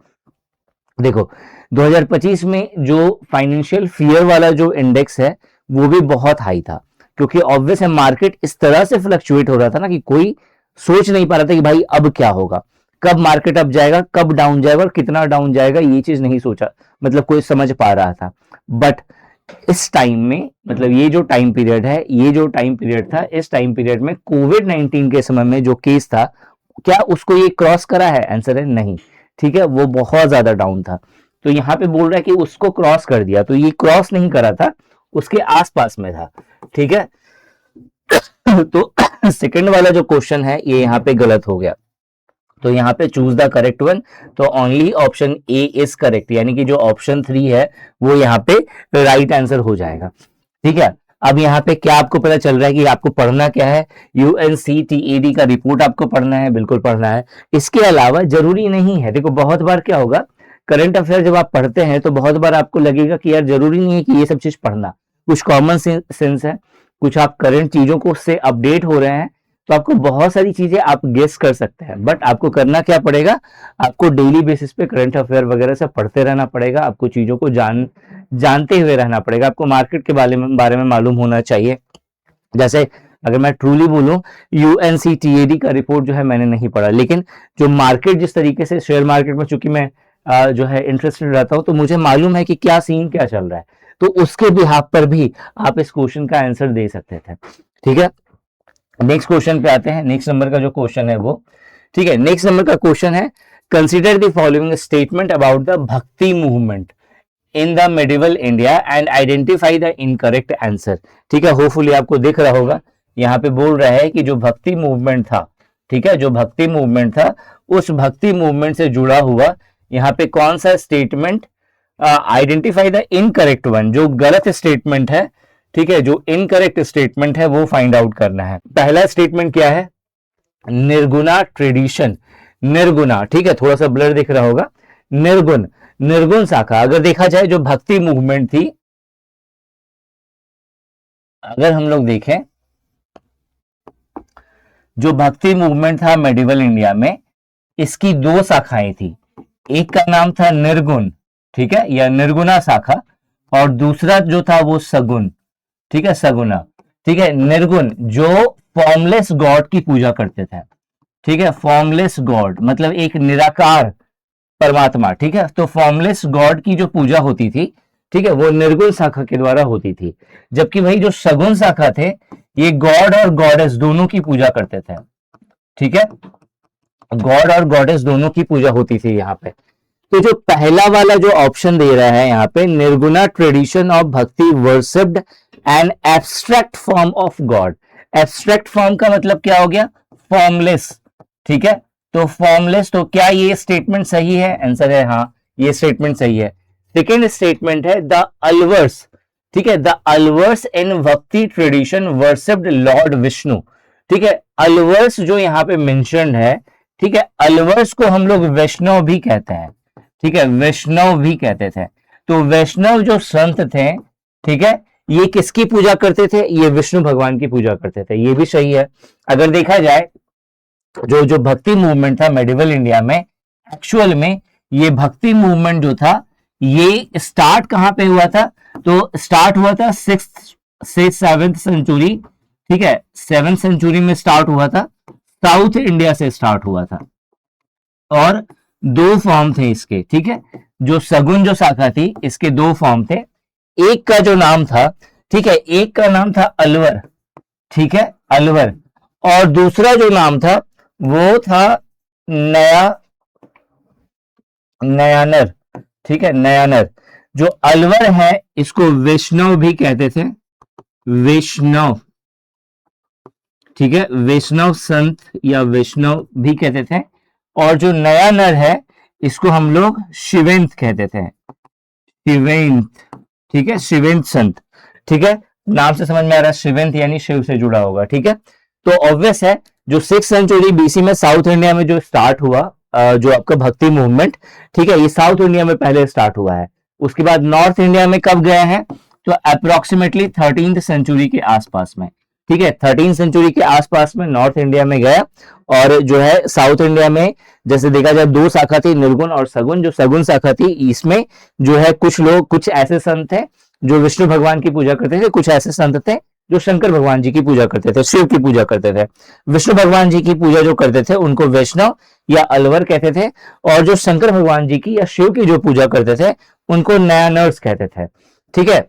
देखो 2025 में जो फाइनेंशियल फियर वाला जो इंडेक्स है वो भी बहुत हाई था, क्योंकि ऑब्वियस है मार्केट इस तरह से फ्लक्चुएट हो रहा था ना कि कोई सोच नहीं पा रहा था कि भाई अब क्या होगा, कब मार्केट अप जाएगा, कब डाउन जाएगा और कितना डाउन जाएगा, ये चीज नहीं सोचा, मतलब कोई समझ पा रहा था। बट इस टाइम में, मतलब ये जो टाइम पीरियड है, ये जो टाइम पीरियड था, इस टाइम पीरियड में कोविड-19 के समय में जो केस था, क्या उसको ये क्रॉस करा है? आंसर है नहीं। ठीक है, वो बहुत ज्यादा डाउन था, तो यहाँ पे बोल रहा है कि उसको क्रॉस कर दिया, तो ये क्रॉस नहीं करा था, उसके आसपास में था। ठीक है, तो सेकंड वाला जो क्वेश्चन है ये यहाँ पे गलत हो गया, तो यहाँ पे चूज द करेक्ट वन। तो only option A is correct, यानी कि जो ऑप्शन 3 है वो यहाँ पे राइट आंसर हो जाएगा। ठीक है, अब यहाँ पे क्या आपको पता चल रहा है कि आपको पढ़ना क्या है? यूएनसीटीएडी का रिपोर्ट आपको पढ़ना है, बिल्कुल पढ़ना है। इसके अलावा जरूरी नहीं है, देखो बहुत बार क्या होगा, करंट अफेयर जब आप पढ़ते हैं तो बहुत बार आपको लगेगा कि यार जरूरी नहीं है कि ये सब चीज पढ़ना, कुछ कॉमन सेंस है, कुछ आप करंट चीजों को उससे अपडेट हो रहे हैं, तो आपको बहुत सारी चीजें आप गेस कर सकते हैं। बट आपको करना क्या पड़ेगा? आपको डेली बेसिस पे करंट अफेयर वगैरह सब पढ़ते रहना पड़ेगा, आपको चीजों को जानते हुए रहना पड़ेगा, आपको मार्केट के बारे में मालूम होना चाहिए। जैसे अगर मैं ट्रूली बोलूं, यूएनसीटीएडी का रिपोर्ट जो है मैंने नहीं पढ़ा, लेकिन जो मार्केट जिस तरीके से शेयर मार्केट में, चूंकि मैं जो है इंटरेस्टेड रहता हूं, तो मुझे मालूम है कि क्या सीन क्या चल रहा है, तो उसके बिहाफ पर भी आप इस क्वेश्चन का आंसर दे सकते थे। ठीक है, नेक्स्ट क्वेश्चन पे आते हैं। नेक्स्ट नंबर का जो क्वेश्चन है वो, ठीक है, नेक्स्ट नंबर का क्वेश्चन है, consider the following statement about the Bhakti movement in the medieval India and identify the incorrect answer. ठीक है, होपफुली आपको दिख रहा होगा, यहाँ पे बोल रहा है कि जो भक्ति मूवमेंट था, ठीक है, जो भक्ति मूवमेंट था, उस भक्ति मूवमेंट से जुड़ा हुआ यहाँ पे कौन सा statement, identify the incorrect one, जो गलत स्टेटमेंट है, ठीक है, जो इनकरेक्ट स्टेटमेंट है वो फाइंड आउट करना है। पहला स्टेटमेंट क्या है? निर्गुणा ट्रेडिशन, निर्गुणा, ठीक है, थोड़ा सा ब्लर दिख रहा होगा, निर्गुण शाखा। अगर देखा जाए जो भक्ति मूवमेंट थी, अगर हम लोग देखें जो भक्ति मूवमेंट था मेडिवल इंडिया में, इसकी दो शाखाएं थी, एक का नाम था निर्गुण, ठीक है, या निर्गुणा शाखा, और दूसरा जो था वो सगुण, ठीक है, सगुना। ठीक है, निर्गुण जो फॉर्मलेस गॉड की पूजा करते थे, ठीक है, फॉर्मलेस गॉड मतलब एक निराकार परमात्मा, ठीक है, तो फॉर्मलेस गॉड की जो पूजा होती थी, ठीक है, वो निर्गुण शाखा के द्वारा होती थी। जबकि भाई जो सगुण शाखा थे, ये गॉड और गॉडेस दोनों की पूजा करते थे, ठीक है, गॉड और गॉडेस दोनों की पूजा होती थी यहाँ पे। तो जो पहला वाला जो ऑप्शन दे रहा है यहाँ पे, निर्गुणा ट्रेडिशन ऑफ भक्ति worshipped an abstract form of God. Abstract form का मतलब क्या हो गया, फॉर्मलेस, ठीक है, तो फॉर्मलेस, तो क्या ये स्टेटमेंट सही है, आंसर है हाँ, ये स्टेटमेंट सही है। सेकेंड स्टेटमेंट है द अलवर्स, ठीक है, द अलवर्स इन भक्ति ट्रेडिशन वर्शिप्ड लॉर्ड विष्णु, ठीक है, अलवर्स जो यहाँ पे मेंशन्ड है, ठीक है, अलवर्स को हम लोग वैष्णव भी कहते हैं, ठीक है, वैष्णव भी कहते थे। तो वैष्णव जो संत थे, ठीक है, ये किसकी पूजा करते थे, ये विष्णु भगवान की पूजा करते थे, ये भी सही है। अगर देखा जाए जो जो भक्ति मूवमेंट था मेडिवल इंडिया में, एक्चुअल में ये भक्ति मूवमेंट जो था, ये स्टार्ट कहां पे हुआ था, तो स्टार्ट हुआ था 6th से 7th सेंचुरी, ठीक है, 7th सेंचुरी में स्टार्ट हुआ था, साउथ इंडिया से स्टार्ट हुआ था, और दो फॉर्म थे इसके, ठीक है, जो सगुन जो शाखा थी, इसके दो फॉर्म थे। एक का जो नाम था, ठीक है, एक का नाम था अलवर, ठीक है, अलवर, और दूसरा जो नाम था वो था नयानर, ठीक है, नयानर। जो अलवर है इसको वैष्णव भी कहते थे, वैष्णव, ठीक है, वैष्णव संत या वैष्णव भी कहते थे। और जो नया नर है इसको हम लोग शिवेंत कहते थे, शिवेंत, ठीक है, शिवेंत संत, ठीक है, नाम से समझ में आ रहा है, शिवेंत यानी शिव से जुड़ा होगा, ठीक है। तो ऑब्वियस है जो 6th सेंचुरी बीसी में साउथ इंडिया में जो स्टार्ट हुआ, जो आपका भक्ति मूवमेंट, ठीक है, ये साउथ इंडिया में पहले स्टार्ट हुआ है। उसके बाद नॉर्थ इंडिया में कब गया है, तो अप्रोक्सीमेटली 13th सेंचुरी के आसपास में, ठीक है, 13th सेंचुरी के आसपास में नॉर्थ इंडिया में गया। और जो है साउथ इंडिया में जैसे देखा जाए दो शाखा थी, निर्गुण और सगुण। जो सगुण शाखा थी इसमें जो है कुछ लोग, कुछ ऐसे संत थे जो विष्णु भगवान की पूजा करते थे, कुछ ऐसे संत थे जो शंकर भगवान जी की पूजा करते थे, शिव की पूजा करते थे। विष्णु भगवान जी की पूजा जो करते थे उनको वैष्णव या अलवर कहते थे, और जो शंकर भगवान जी की या शिव की जो पूजा करते थे उनको नयानर्स कहते थे, ठीक है।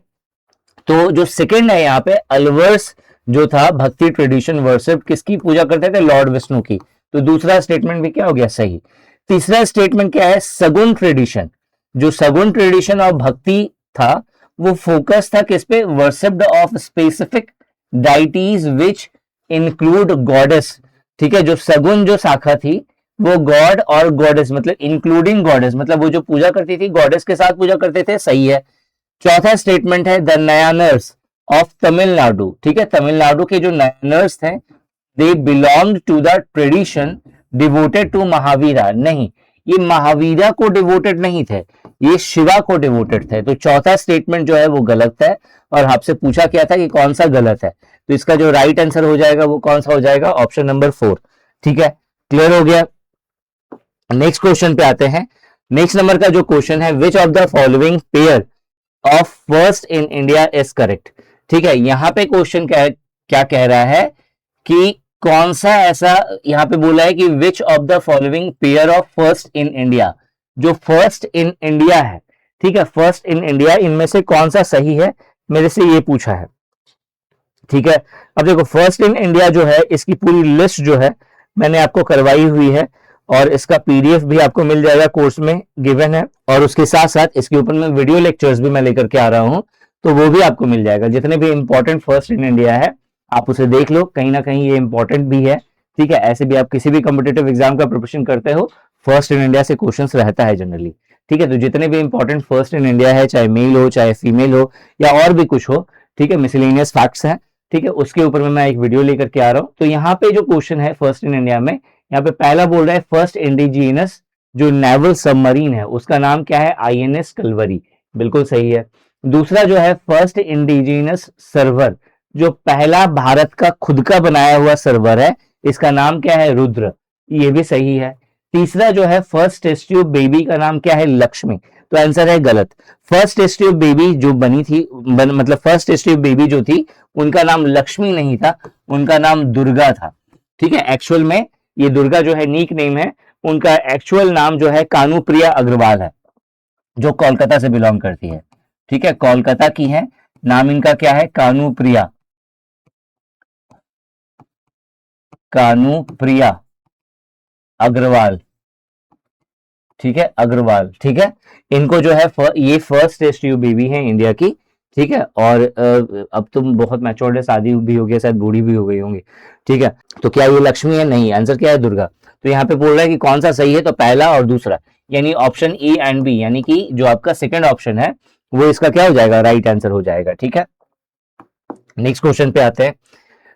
तो जो सेकंड है यहाँ पे अलवर्स जो था, भक्ति ट्रेडिशन वर्शिप किसकी पूजा करते थे, लॉर्ड विष्णु की। तो दूसरा स्टेटमेंट भी क्या हो गया, सही। तीसरा स्टेटमेंट क्या है, सगुन ट्रेडिशन, जो सगुन ट्रेडिशन ऑफ भक्ति था वो फोकस था किस पे, worshipped of specific deities which include goddess, ठीक है, जो सगुन जो शाखा थी वो गॉड और गॉडेस मतलब इंक्लूडिंग गॉडेस, मतलब वो जो पूजा करती थी गॉडेस के साथ पूजा करते थे, सही है। चौथा स्टेटमेंट है द नयानर्स ऑफ तमिलनाडु, ठीक है, तमिलनाडु के जो नयानर्स थे they belong to the tradition devoted to Mahavira, नहीं, ये महावीरा को डिवोटेड नहीं थे, ये शिवा को डिवोटेड थे। तो चौथा स्टेटमेंट जो है वो गलत है, और आपसे पूछा क्या था कि कौन सा गलत है, तो इसका जो राइट आंसर हो जाएगा वो कौन सा हो जाएगा, ऑप्शन नंबर 4, ठीक है, क्लियर हो गया। नेक्स्ट क्वेश्चन पे आते हैं। नेक्स्ट नंबर का जो क्वेश्चन है, which of the following pair of first in India is correct, ठीक है, यहां पे क्वेश्चन क्या कह रहा है कि कौन सा ऐसा, यहां पे बोला है कि which of the following pair of first in India, जो फर्स्ट इन इंडिया है, ठीक है, फर्स्ट इन इंडिया, इनमें से कौन सा सही है, मेरे से ये पूछा है, ठीक है। अब देखो फर्स्ट इन इंडिया जो है इसकी पूरी लिस्ट जो है मैंने आपको करवाई हुई है, और इसका पीडीएफ भी आपको मिल जाएगा, कोर्स में गिवन है, और उसके साथ साथ इसके ऊपर में वीडियो लेक्चर्स भी मैं लेकर के आ रहा हूं, तो वो भी आपको मिल जाएगा। जितने भी इंपॉर्टेंट फर्स्ट इन इंडिया है आप उसे देख लो, कहीं ना कहीं ये इंपॉर्टेंट भी है, ठीक है। ऐसे भी आप किसी भी कॉम्पिटेटिव एग्जाम का प्रिपरेशन करते हो, फर्स्ट इन इंडिया से क्वेश्चंस रहता है जनरली, ठीक है। तो जितने भी इंपॉर्टेंट फर्स्ट इन इंडिया है, चाहे मेल हो चाहे फीमेल हो या और भी कुछ हो, ठीक है, मिसलेनियस फैक्ट्स हैं, ठीक है, उसके ऊपर में मैं एक वीडियो लेकर के आ रहा हूं। तो यहाँ पे जो क्वेश्चन है फर्स्ट इन इंडिया में, यहाँ पे पहला बोल रहा है फर्स्ट इंडिजिनस जो नेवल सबमरीन है उसका नाम क्या है, आईएनएस कलवरी, बिल्कुल सही है। दूसरा जो है फर्स्ट इंडिजिनस सर्वर, जो पहला भारत का खुद का बनाया हुआ सर्वर है, इसका नाम क्या है, रुद्र, ये भी सही है। तीसरा जो है फर्स्ट टेस्ट ट्यूब बेबी का नाम क्या है, लक्ष्मी, तो आंसर है गलत। फर्स्ट टेस्ट ट्यूब बेबी जो बनी थी मतलब फर्स्ट टेस्ट ट्यूब बेबी जो थी उनका नाम लक्ष्मी नहीं था, उनका नाम दुर्गा था। ठीक है, एक्चुअल में ये दुर्गा जो है नीक नेम है, उनका एक्चुअल नाम जो है कानुप्रिया अग्रवाल है, जो कोलकाता से बिलोंग करती है। ठीक है, कोलकाता की है, नाम इनका क्या है, कानुप्रिया, कानुप्रिया अग्रवाल। ठीक है, अग्रवाल। ठीक है, इनको जो है ये फर्स्ट टेस्ट ट्यूब बेबी है इंडिया की। ठीक है, और अब तुम बहुत मैच्योर्ड है, शादी भी हो गई, शायद बूढ़ी भी हो गई होंगी। ठीक है, तो क्या ये लक्ष्मी है, नहीं, आंसर क्या है, दुर्गा। तो यहाँ पे बोल रहा है कि कौन सा सही है, तो पहला और दूसरा, यानी ऑप्शन ए एंड बी, यानी कि जो आपका सेकंड ऑप्शन है वो इसका क्या हो जाएगा, राइट आंसर हो जाएगा। ठीक है, नेक्स्ट क्वेश्चन पे आते हैं।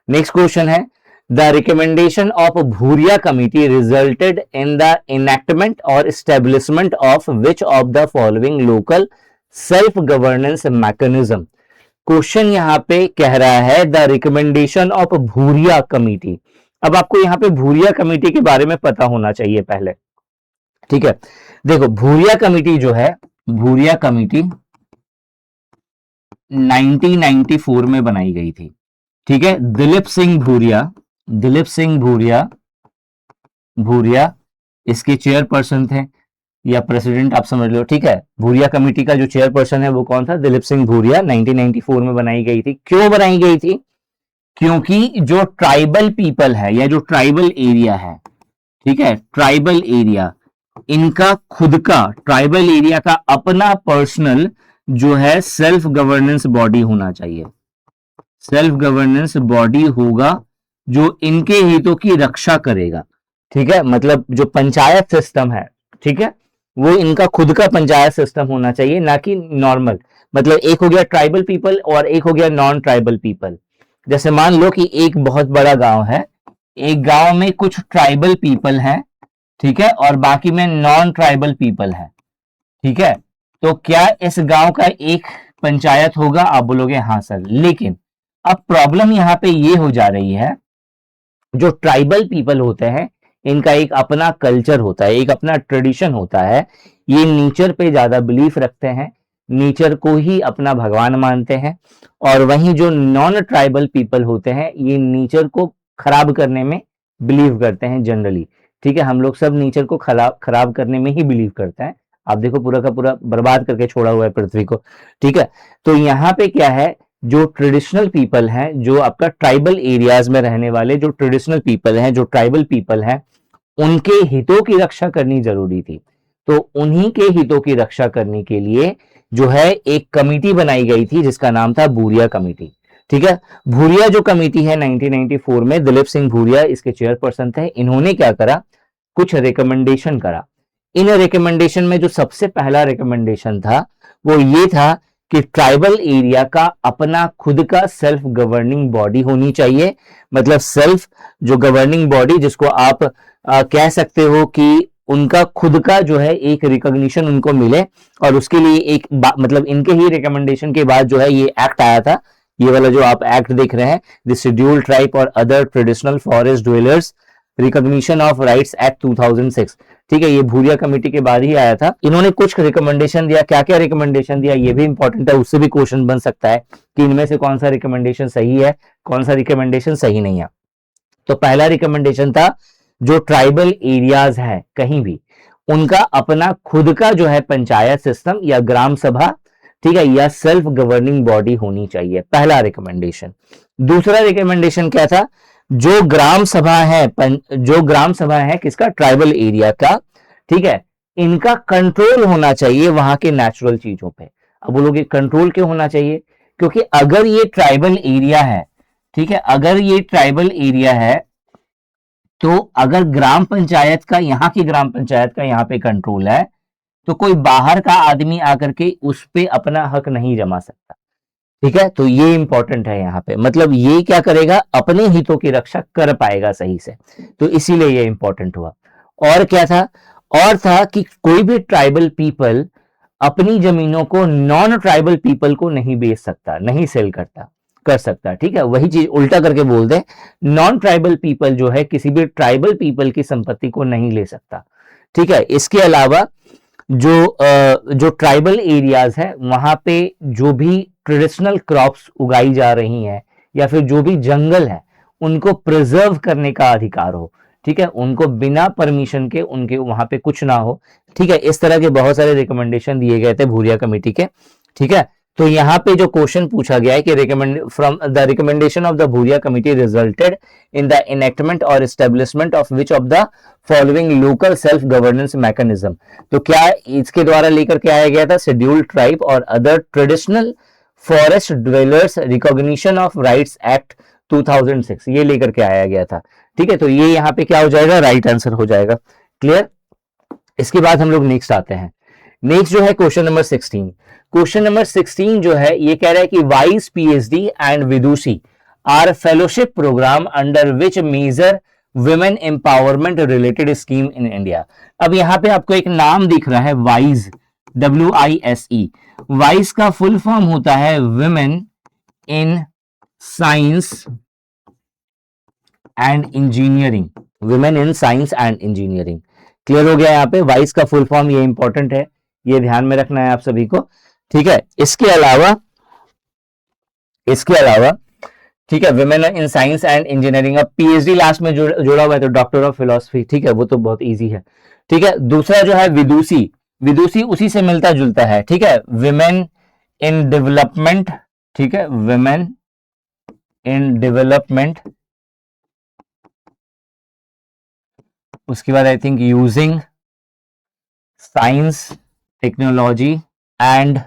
नेक्स्ट क्वेश्चन है, the recommendation of Bhuria committee resulted in the enactment or establishment of which of the following local self governance mechanism. Question यहां पे कह रहा है the recommendation of Bhuria committee. अब आपको यहां पे भूरिया कमिटी के बारे में पता होना चाहिए पहले। ठीक है, देखो भूरिया कमिटी जो है, भूरिया कमिटी 1994 में बनाई गई थी। ठीक है, दिलीप सिंह भूरिया, दिलीप सिंह भूरिया, भूरिया इसके चेयरपर्सन थे या प्रेसिडेंट आप समझ लो। ठीक है, भूरिया कमेटी का जो चेयरपर्सन है वो कौन था, दिलीप सिंह भूरिया। 1994 में बनाई गई थी। क्यों बनाई गई थी, क्योंकि जो ट्राइबल पीपल है या जो ट्राइबल एरिया है, ठीक है, ट्राइबल एरिया, इनका खुद का, ट्राइबल एरिया का अपना पर्सनल जो है सेल्फ गवर्नेंस बॉडी होना चाहिए। सेल्फ गवर्नेंस बॉडी होगा जो इनके हितों की रक्षा करेगा। ठीक है, मतलब जो पंचायत सिस्टम है, ठीक है, वो इनका खुद का पंचायत सिस्टम होना चाहिए, ना कि नॉर्मल। मतलब एक हो गया ट्राइबल पीपल और एक हो गया नॉन ट्राइबल पीपल। जैसे मान लो कि एक बहुत बड़ा गांव है, एक गांव में कुछ ट्राइबल पीपल हैं, ठीक है, और बाकी में नॉन ट्राइबल पीपल है। ठीक है, तो क्या इस गांव का एक पंचायत होगा, आप बोलोगे हाँ सर। लेकिन अब प्रॉब्लम यहां पे ये हो जा रही है, जो ट्राइबल पीपल होते हैं इनका एक अपना कल्चर होता है, एक अपना ट्रेडिशन होता है। ये नेचर पे ज्यादा बिलीफ रखते हैं, नेचर को ही अपना भगवान मानते हैं। और वहीं जो नॉन ट्राइबल पीपल होते हैं ये नेचर को खराब करने में बिलीव करते हैं जनरली। ठीक है, हम लोग सब नेचर को खराब करने में ही बिलीव करते हैं। आप देखो पूरा का पूरा बर्बाद करके छोड़ा हुआ है पृथ्वी को। ठीक है, तो यहाँ पे क्या है, जो ट्रेडिशनल पीपल हैं, जो आपका ट्राइबल एरियाज में रहने वाले जो ट्रेडिशनल पीपल हैं, जो ट्राइबल पीपल हैं, उनके हितों की रक्षा करनी जरूरी थी। तो उन्हीं के हितों की रक्षा करने के लिए जो है एक कमेटी बनाई गई थी जिसका नाम था भूरिया कमेटी। ठीक है, भूरिया जो कमेटी है 1994 में, दिलीप सिंह भूरिया इसके चेयरपर्सन थे। इन्होंने क्या करा, कुछ रिकमेंडेशन करा। इन रिकमेंडेशन में जो सबसे पहला रिकमेंडेशन था वो ये था कि ट्राइबल एरिया का अपना खुद का सेल्फ गवर्निंग बॉडी होनी चाहिए। मतलब सेल्फ जो गवर्निंग बॉडी, जिसको आप कह सकते हो कि उनका खुद का जो है एक रिकॉग्निशन उनको मिले। और उसके लिए एक मतलब इनके ही रिकमेंडेशन के बाद जो है ये एक्ट आया था, ये वाला जो आप एक्ट देख रहे हैं, द शेड्यूल्ड ट्राइब और other traditional forest dwellers recognition of rights act 2006। ठीक है, ये भूरिया कमेटी के बाद ही आया था। इन्होंने कुछ रिकमेंडेशन दिया, क्या क्या रिकमेंडेशन दिया ये भी इंपॉर्टेंट है, उससे भी क्वेश्चन बन सकता है कि इनमें से कौन सा रिकमेंडेशन सही है, कौन सा रिकमेंडेशन सही नहीं है। तो पहला रिकमेंडेशन था, जो ट्राइबल एरियाज है कहीं भी, उनका अपना खुद का जो है पंचायत सिस्टम या ग्राम सभा, ठीक है, या सेल्फ गवर्निंग बॉडी होनी चाहिए, पहला रिकमेंडेशन। दूसरा रिकमेंडेशन क्या था, जो ग्राम सभा है, जो ग्राम सभा है किसका, ट्राइबल एरिया का, ठीक है, इनका कंट्रोल होना चाहिए वहां के नेचुरल चीजों पे। अब बोलोगे कंट्रोल क्यों होना चाहिए, क्योंकि अगर ये ट्राइबल एरिया है, ठीक है, अगर ये ट्राइबल एरिया है, तो अगर ग्राम पंचायत का, यहाँ की ग्राम पंचायत का यहाँ पे कंट्रोल है, तो कोई बाहर का आदमी आकर के उस पे अपना हक नहीं जमा सकता। ठीक है, तो ये इंपॉर्टेंट है यहाँ पे, मतलब ये क्या करेगा, अपने हितों की रक्षा कर पाएगा सही से, तो इसीलिए ये इंपॉर्टेंट हुआ। और क्या था, और था कि कोई भी ट्राइबल पीपल अपनी जमीनों को नॉन ट्राइबल पीपल को नहीं बेच सकता, नहीं सेल कर सकता। ठीक है, वही चीज उल्टा करके बोल दे, नॉन ट्राइबल पीपल जो है किसी भी ट्राइबल पीपल की संपत्ति को नहीं ले सकता। ठीक है। इसके अलावा जो ट्राइबल एरियाज है वहां पे जो भी ट्रेडिशनल क्रॉप्स उगाई जा रही हैं या फिर जो भी जंगल है उनको प्रिजर्व करने का अधिकार हो। ठीक है, उनको बिना परमिशन के उनके वहां पे कुछ ना हो। ठीक है, इस तरह के बहुत सारे रिकमेंडेशन दिए गए थे भूरिया कमेटी के। ठीक है, तो यहाँ पे जो क्वेश्चन पूछा गया है कि recommendation of the Bhuria committee resulted in the enactment or establishment of which of the following local self governance mechanism. तो क्या इसके द्वारा लेकर के आया गया था शेड्यूल्ड ट्राइब और other traditional forest dwellers recognition of rights act 2006, ये लेकर के आया गया था। ठीक है, तो ये यहाँ पे क्या हो जाएगा, राइट आंसर हो जाएगा। क्लियर। इसके बाद हम लोग नेक्स्ट आते हैं। नेक्स्ट जो है क्वेश्चन नंबर 16। क्वेश्चन नंबर 16 जो है ये कह रहा है कि वाइस PhD and Vidushi are fellowship programme under which major women empowerment related scheme in India. अब यहां पे आपको एक नाम दिख रहा है वाइज, WISE। वाइस का फुल फॉर्म होता है women in science and engineering. Women in science and engineering. Clear हो गया। यहाँ पे वाइस का फुल फॉर्म, ये इंपॉर्टेंट है, ये ध्यान में रखना है आप सभी को। ठीक है, इसके अलावा ठीक है, women in science and engineering. अब पीएचडी लास्ट में जोड़ा हुआ है तो डॉक्टर ऑफ फिलोसफी। ठीक है, वो तो बहुत इजी है। ठीक है, दूसरा जो है विदुषी, विदुषी उसी से मिलता जुलता है। ठीक है, वुमेन इन डेवलपमेंट। ठीक है, वुमेन इन डेवलपमेंट। उसके बाद I think using science technology and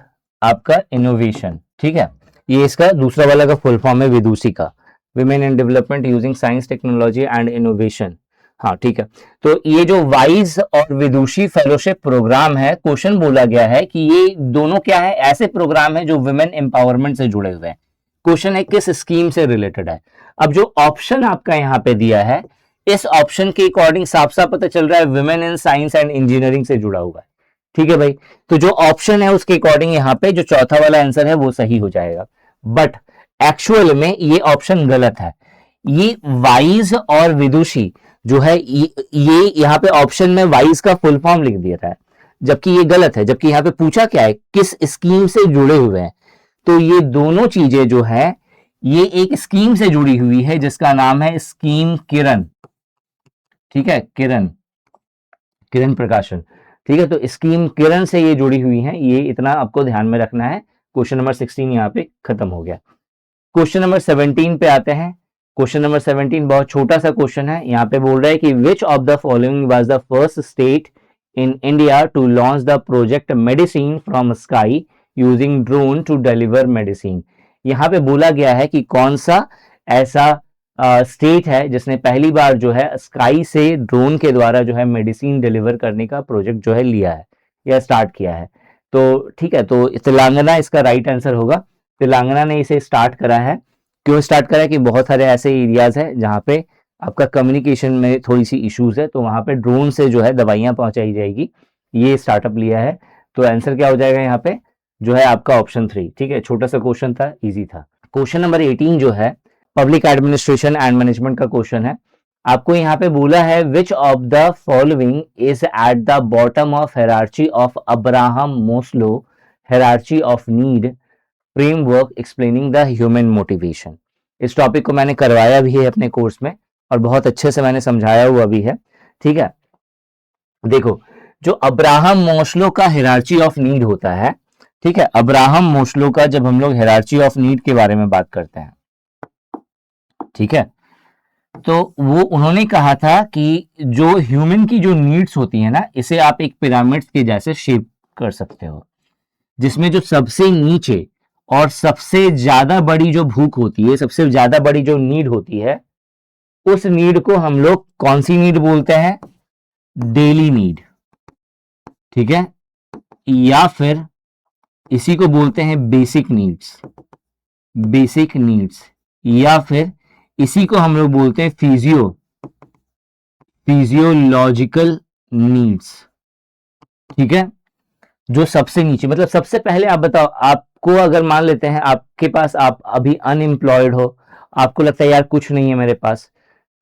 आपका इनोवेशन। ठीक है, ये इसका दूसरा वाला का फुल फॉर्म है विदुषी का, women in development using science technology and innovation. हाँ ठीक है, तो ये जो वाइज और विदुषी फेलोशिप प्रोग्राम है, क्वेश्चन बोला गया है कि ये दोनों क्या है, ऐसे प्रोग्राम है जो वुमेन एम्पावरमेंट से जुड़े हुए हैं। क्वेश्चन है किस स्कीम से रिलेटेड है। अब जो ऑप्शन आपका यहाँ पे दिया है, इस ऑप्शन के अकॉर्डिंग साफ साफ पता चल रहा है women in science and engineering से जुड़ा हुआ है। ठीक है भाई, तो जो ऑप्शन है उसके अकॉर्डिंग यहाँ पे जो चौथा वाला आंसर है वो सही हो जाएगा, बट एक्चुअल में ये ऑप्शन गलत है। ये वाइज और विदुषी जो है ये यहाँ पे ऑप्शन में वाइज का फुल फॉर्म लिख दिया है, जबकि ये गलत है। जबकि यहाँ पे पूछा क्या है, किस स्कीम से जुड़े हुए हैं। तो ये दोनों चीजें जो है ये एक स्कीम से जुड़ी हुई है जिसका नाम है स्कीम किरण। ठीक है, किरण प्रकाशन। ठीक है, तो स्कीम किरण से ये जुड़ी हुई है, ये इतना आपको ध्यान में रखना है। क्वेश्चन नंबर 16 यहाँ पे खत्म हो गया। क्वेश्चन नंबर 17 पे आते हैं। क्वेश्चन नंबर 17 बहुत छोटा सा क्वेश्चन है। यहाँ पे बोल रहा है कि which of the following was the first state in India to launch the project medicine from sky using drone to deliver medicine. यहाँ पे बोला गया है कि कौन सा ऐसा स्टेट है जिसने पहली बार जो है स्काई से ड्रोन के द्वारा जो है मेडिसिन डिलीवर करने का प्रोजेक्ट जो है लिया है या स्टार्ट किया है। तो ठीक है, तो तेलंगाना इसका राइट आंसर होगा। तेलंगाना ने इसे स्टार्ट करा है। क्यों स्टार्ट करा है कि बहुत सारे ऐसे एरियाज है जहाँ पे आपका कम्युनिकेशन में थोड़ी सी इश्यूज है, तो वहां पे ड्रोन से जो है दवाइयां पहुंचाई जाएगी, ये स्टार्टअप लिया है। तो आंसर क्या हो जाएगा यहाँ पे, जो है आपका ऑप्शन 3। ठीक है, छोटा सा क्वेश्चन था, इजी था। क्वेश्चन नंबर 18 जो है पब्लिक एडमिनिस्ट्रेशन एंड मैनेजमेंट का क्वेश्चन है। आपको यहाँ पे बोला है which of the following is at the bottom of hierarchy of Abraham Maslow hierarchy of need framework explaining the human motivation. इस टॉपिक को मैंने करवाया भी है अपने कोर्स में और बहुत अच्छे से मैंने समझाया हुआ भी है। ठीक है, देखो जो अब्राहम मोस्लो का हायरार्ची ऑफ नीड होता है, ठीक है, अब्राहम मोस्लो का जब हम लोग हायरार्ची ऑफ नीड के बारे में बात करते हैं, ठीक है, तो वो उन्होंने कहा था कि जो ह्यूमन की जो नीड्स होती है ना, इसे आप एक पिरामिड के जैसे शेप कर सकते हो, जिसमें जो सबसे नीचे और सबसे ज्यादा बड़ी जो भूख होती है, सबसे ज्यादा बड़ी जो नीड होती है, उस नीड को हम लोग कौन सी नीड बोलते हैं, डेली नीड। ठीक है, या फिर इसी को बोलते हैं बेसिक नीड्स, बेसिक नीड्स, या फिर इसी को हम लोग बोलते हैं फिजियोलॉजिकल नीड्स। ठीक है, जो सबसे नीचे, मतलब सबसे पहले आप बताओ, आपको अगर मान लेते हैं आपके पास, आप अभी अनएम्प्लॉयड हो, आपको लगता है यार कुछ नहीं है मेरे पास,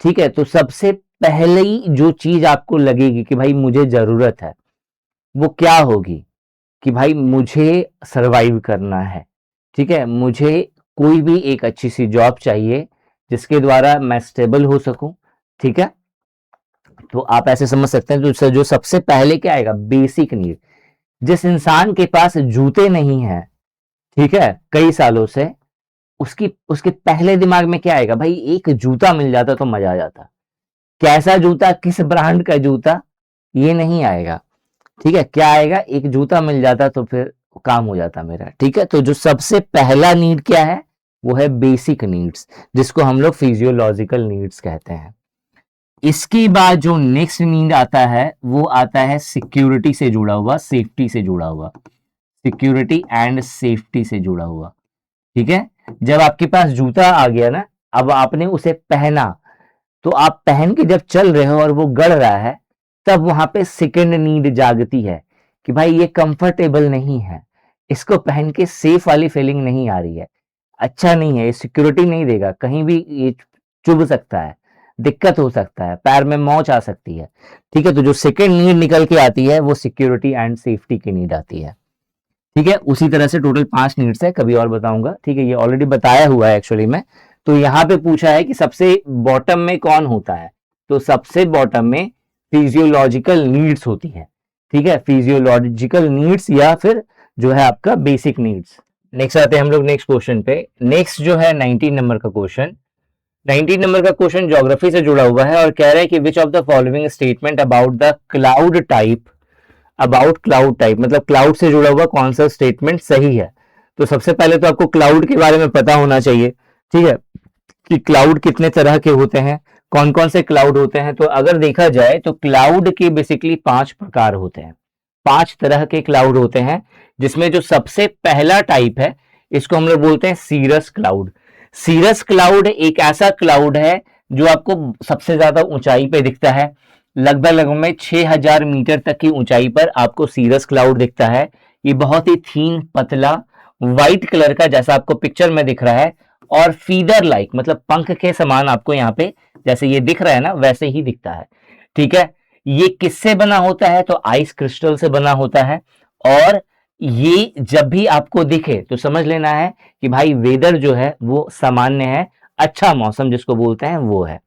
ठीक है, तो सबसे पहली जो चीज आपको लगेगी कि भाई मुझे जरूरत है, वो क्या होगी कि भाई मुझे सरवाइव करना है, ठीक है, मुझे कोई भी एक अच्छी सी जॉब चाहिए जिसके द्वारा मैं स्टेबल हो सकूं, ठीक है। तो आप ऐसे समझ सकते हैं, जो सबसे पहले क्या आएगा, बेसिक नीड। जिस इंसान के पास जूते नहीं है, ठीक है, कई सालों से, उसकी उसके पहले दिमाग में क्या आएगा, भाई एक जूता मिल जाता तो मजा आ जाता। कैसा जूता, किस ब्रांड का जूता, ये नहीं आएगा, ठीक है। क्या आएगा, एक जूता मिल जाता तो फिर काम हो जाता मेरा, ठीक है। तो जो सबसे पहला नीड क्या है, वो है बेसिक नीड्स, जिसको हम लोग फिजियोलॉजिकल नीड्स कहते हैं। इसके बाद जो नेक्स्ट नीड आता है, वो आता है सिक्योरिटी से जुड़ा हुआ, सेफ्टी से जुड़ा हुआ, सिक्योरिटी एंड सेफ्टी से जुड़ा हुआ, ठीक है। जब आपके पास जूता आ गया ना, अब आपने उसे पहना, तो आप पहन के जब चल रहे हो और वो गड़ रहा है, तब वहां पे सेकंड नीड जागती है कि भाई ये कंफर्टेबल नहीं है, इसको पहन के सेफ वाली फीलिंग नहीं आ रही है, अच्छा नहीं है, ये सिक्योरिटी नहीं देगा, कहीं भी ये चुभ सकता है, दिक्कत हो सकता है, पैर में मोच आ सकती है, ठीक है। तो जो सेकंड नीड निकल के आती है, वो सिक्योरिटी एंड सेफ्टी की नीड आती है, ठीक है। उसी तरह से टोटल 5 नीड्स है, कभी और बताऊंगा, ठीक है, ये ऑलरेडी बताया हुआ है एक्चुअली में। तो यहाँ पे पूछा है कि सबसे बॉटम में कौन होता है, तो सबसे बॉटम में फिजियोलॉजिकल नीड्स होती है, ठीक है, फिजियोलॉजिकल नीड्स या फिर जो है आपका बेसिक नीड्स। नेक्स्ट आते हैं हम लोग नेक्स्ट क्वेश्चन पे। नेक्स्ट जो है 19 नंबर का क्वेश्चन, 19 नंबर का क्वेश्चन ज्योग्राफी से जुड़ा हुआ है और कह रहा है कि which of the following statement about the cloud type, about cloud type मतलब क्लाउड से जुड़ा हुआ कौन सा स्टेटमेंट सही है। तो सबसे पहले तो आपको क्लाउड के बारे में पता होना चाहिए, ठीक है, कि क्लाउड कितने तरह के होते हैं, कौन कौन से क्लाउड होते हैं। तो अगर देखा जाए तो क्लाउड के बेसिकली 5 प्रकार होते हैं, 5 तरह के क्लाउड होते हैं, जिसमें जो सबसे पहला टाइप है, इसको हम लोग बोलते हैं सीरस क्लाउड। सीरस क्लाउड एक ऐसा क्लाउड है जो आपको सबसे ज्यादा ऊंचाई पे दिखता है, लगभग लगभग में 6000 मीटर तक की ऊंचाई पर आपको सीरस क्लाउड दिखता है। ये बहुत ही थीन, पतला, व्हाइट कलर का, जैसा आपको पिक्चर में दिख रहा है, और फीदर लाइक मतलब पंख के समान आपको यहाँ पे जैसे ये दिख रहा है ना, वैसे ही दिखता है, ठीक है। ये किससे बना होता है, तो आइस क्रिस्टल से बना होता है। और ये जब भी आपको दिखे तो समझ लेना है कि भाई वेदर जो है वो सामान्य है, अच्छा मौसम जिसको बोलते हैं वो है।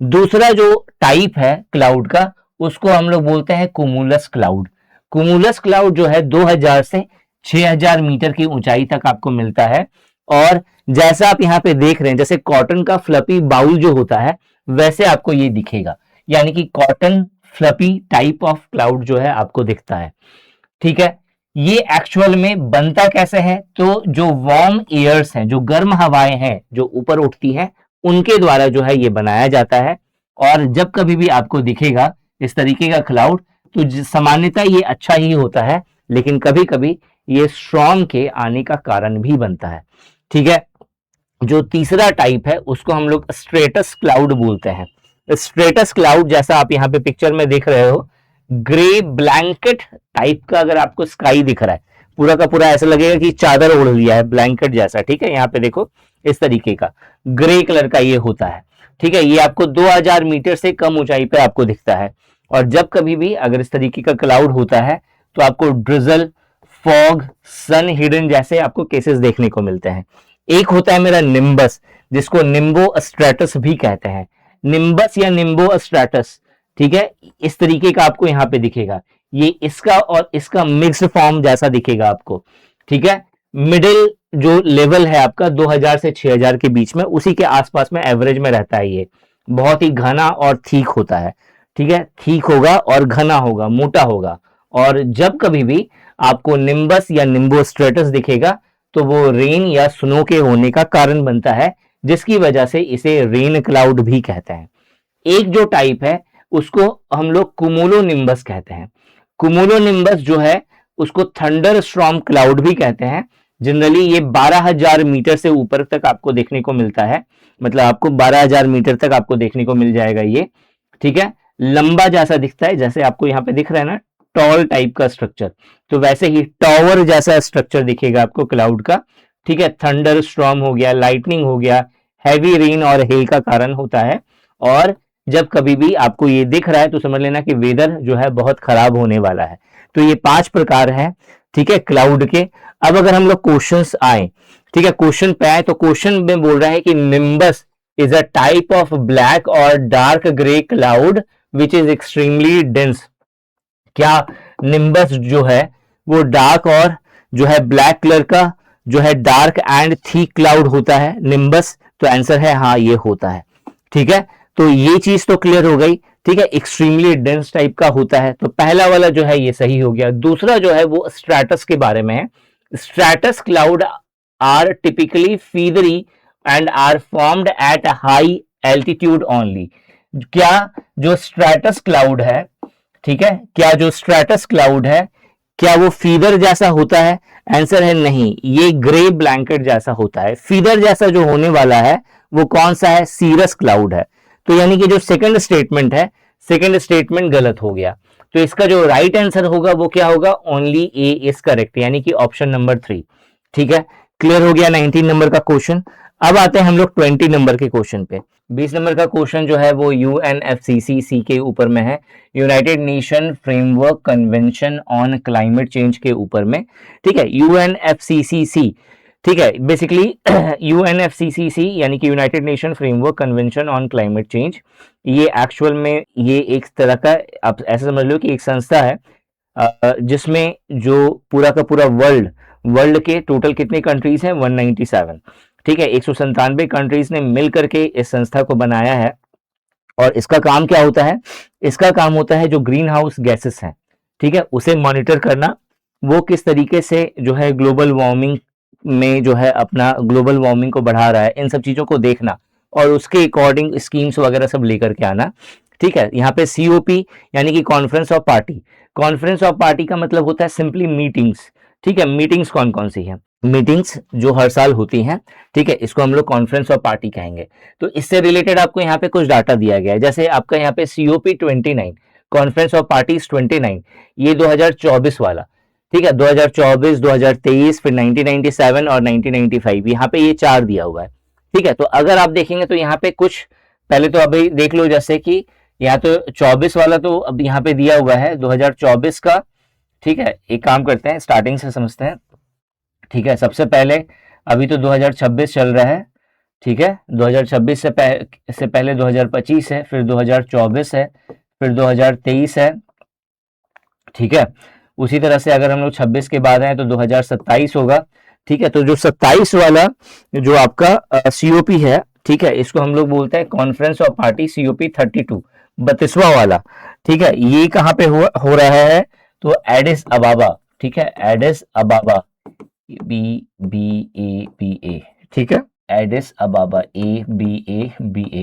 दूसरा जो टाइप है क्लाउड का, उसको हम लोग बोलते हैं कुमुलस क्लाउड। कुमुलस क्लाउड जो है 2000 से 6000 मीटर की ऊंचाई तक आपको मिलता है। और जैसा आप यहाँ पे देख रहे हैं, जैसे कॉटन का फ्लफी बाउल जो होता है, वैसे आपको ये दिखेगा, यानी कि cotton fluffy type of cloud जो है आपको दिखता है, ठीक है। ये एक्चुअल में बनता कैसे है, तो जो वार्म एयर्स हैं, जो गर्म हवाएं हैं जो ऊपर उठती हैं, उनके द्वारा जो है ये बनाया जाता है। और जब कभी भी आपको दिखेगा इस तरीके का क्लाउड, तो सामान्यतः ये अच्छा ही होता है, लेकिन कभी कभी ये स्ट्रॉम के आने का कारण भी बनता है, ठीक है। जो तीसरा टाइप है उसको हम लोग स्ट्रेटस क्लाउड बोलते हैं। स्ट्रेटस क्लाउड जैसा आप यहाँ पे पिक्चर में देख रहे हो, ग्रे ब्लैंकेट टाइप का अगर आपको स्काई दिख रहा है, पूरा का पूरा ऐसा लगेगा कि चादर ओढ़ लिया है, ब्लैंकेट जैसा, ठीक है। यहाँ पे देखो इस तरीके का ग्रे कलर का ये होता है, ठीक है। ये आपको 2000 मीटर से कम ऊंचाई पे आपको दिखता है। और जब कभी भी अगर इस तरीके का क्लाउड होता है, तो आपको ड्रिजल, फॉग, सन हिडन जैसे आपको केसेस देखने को मिलते हैं। एक होता है मेरा निम्बस, जिसको निम्बो स्ट्रेटस भी कहते हैं, निम्बस या निम्बो स्ट्रेटस, ठीक है। इस तरीके का आपको यहाँ पे दिखेगा, ये इसका और इसका मिक्स्ड फॉर्म जैसा दिखेगा आपको, ठीक है। मिडिल जो लेवल है आपका 2000 से 6000 के बीच में, उसी के आसपास में एवरेज में रहता है। ये बहुत ही घना और ठीक होता है, ठीक है, ठीक होगा और घना होगा, मोटा होगा। और जब कभी भी आपको निम्बस या निम्बो स्ट्रेटस दिखेगा, तो वो रेन या स्नो के होने का कारण बनता है, जिसकी वजह से इसे रेन क्लाउड भी कहते हैं। एक जो टाइप है उसको हम लोग कुमुलोनिम्बस कहते हैं। कुमुलोनिम्बस जो है उसको थंडर स्टॉर्म क्लाउड भी कहते हैं। जनरली ये 12000 मीटर से ऊपर तक आपको देखने को मिलता है, मतलब आपको 12000 मीटर तक आपको देखने को मिल जाएगा ये, ठीक है। लंबा जैसा दिखता है, जैसे आपको यहाँ पे दिख रहा है ना टॉल टाइप का स्ट्रक्चर, तो वैसे ही टॉवर जैसा स्ट्रक्चर दिखेगा आपको क्लाउड का, ठीक है। थंडर स्टॉर्म हो गया, लाइटनिंग हो गया, हैवी रेन और हेल का कारण होता है। और जब कभी भी आपको ये दिख रहा है तो समझ लेना कि वेदर जो है बहुत खराब होने वाला है। तो ये 5 प्रकार है, ठीक है, क्लाउड के। अब अगर हम लोग क्वेश्चंस आए, ठीक है, क्वेश्चन पे आए तो क्वेश्चन में बोल रहा है कि nimbus is a type of black or dark grey cloud which is extremely dense. क्या निम्बस जो है वो डार्क और जो है ब्लैक कलर का जो है डार्क एंड थिक क्लाउड होता है निम्बस? तो आंसर है हाँ, ये होता है। ठीक है, तो ये चीज तो क्लियर हो गई। ठीक है, एक्सट्रीमली डेंस टाइप का होता है, तो पहला वाला जो है ये सही हो गया। दूसरा जो है वो स्ट्रैटस के बारे में है। Stratus cloud are typically feathery and are formed at high altitude only. क्या जो स्ट्रैटस क्लाउड है, ठीक है, क्या जो स्ट्रैटस क्लाउड है क्या वो फीदर जैसा होता है? आंसर है नहीं, ये ग्रे ब्लैंकेट जैसा होता है। फीदर जैसा जो होने वाला है वो कौन सा है? सीरस क्लाउड है। तो यानी कि जो सेकंड स्टेटमेंट है, सेकंड स्टेटमेंट गलत हो गया। तो इसका जो राइट आंसर होगा वो क्या होगा? ओनली ए इज करेक्ट, यानी कि ऑप्शन नंबर 3। ठीक है, क्लियर हो गया 19 नंबर का क्वेश्चन। अब आते हैं हम लोग 20 नंबर के क्वेश्चन पे। 20 नंबर का क्वेश्चन जो है वो यूएनएफसीसीसी के ऊपर में है, United nation framework convention on climate change के ऊपर में। ठीक है, यूएनएफसीसीसी, ठीक है, बेसिकली यूएनएफसीसीसी यानी कि United nation framework convention on climate change, ये एक्चुअल में ये एक तरह का, आप ऐसा समझ लो कि एक संस्था है जिसमें जो पूरा का पूरा वर्ल्ड के टोटल कितने कंट्रीज हैं? 197। ठीक है, 197 कंट्रीज ने मिल करके इस संस्था को बनाया है। और इसका काम क्या होता है? इसका काम होता है जो ग्रीन हाउस गैसेस हैं, ठीक है, उसे मॉनिटर करना, वो किस तरीके से जो है ग्लोबल वार्मिंग में जो है अपना ग्लोबल वार्मिंग को बढ़ा रहा है, इन सब चीजों को देखना और उसके अकॉर्डिंग स्कीम्स वगैरह सब लेकर के आना। ठीक है, यहाँ पे सीओपी यानी कि conference of party. Conference of party का मतलब होता है सिंपली मीटिंग्स। ठीक है, मीटिंग्स कौन कौन सी है? मीटिंग्स जो हर साल होती हैं, ठीक है, इसको हम लोग कॉन्फ्रेंस ऑफ पार्टी कहेंगे। तो इससे रिलेटेड आपको यहाँ पे कुछ डाटा दिया गया है, जैसे आपका यहाँ पे सीओपी 29, कॉन्फ्रेंस ऑफ पार्टीज 29, ये 2024 वाला। ठीक है, 2024, 2023, फिर 1997 और 1995, यहाँ पे ये 4 दिया हुआ है। ठीक है, तो अगर आप देखेंगे तो यहाँ पे कुछ पहले तो अभी देख लो, जैसे कि यहाँ तो 24 वाला तो अब यहाँ पे दिया हुआ है 2024 का। ठीक है, एक काम करते हैं, स्टार्टिंग से समझते हैं। ठीक है, सबसे पहले अभी तो 2026 चल रहा है। ठीक है, 2026 से पहले 2025 है, फिर 2024 है, फिर 2023 है। ठीक है, उसी तरह से अगर हम लोग 26 के बाद आए तो 2027 होगा। ठीक है, तो जो 27 वाला जो आपका सीओपी है, ठीक है, इसको हम लोग बोलते हैं कॉन्फ्रेंस ऑफ पार्टी सीओपी 32, 32वां वाला। ठीक है, ये कहाँ पे हो रहा है? तो एडिस अबाबा। ठीक है, एडिस अबाबा, BA, ठीक है, Aedes अबाबा, ABA,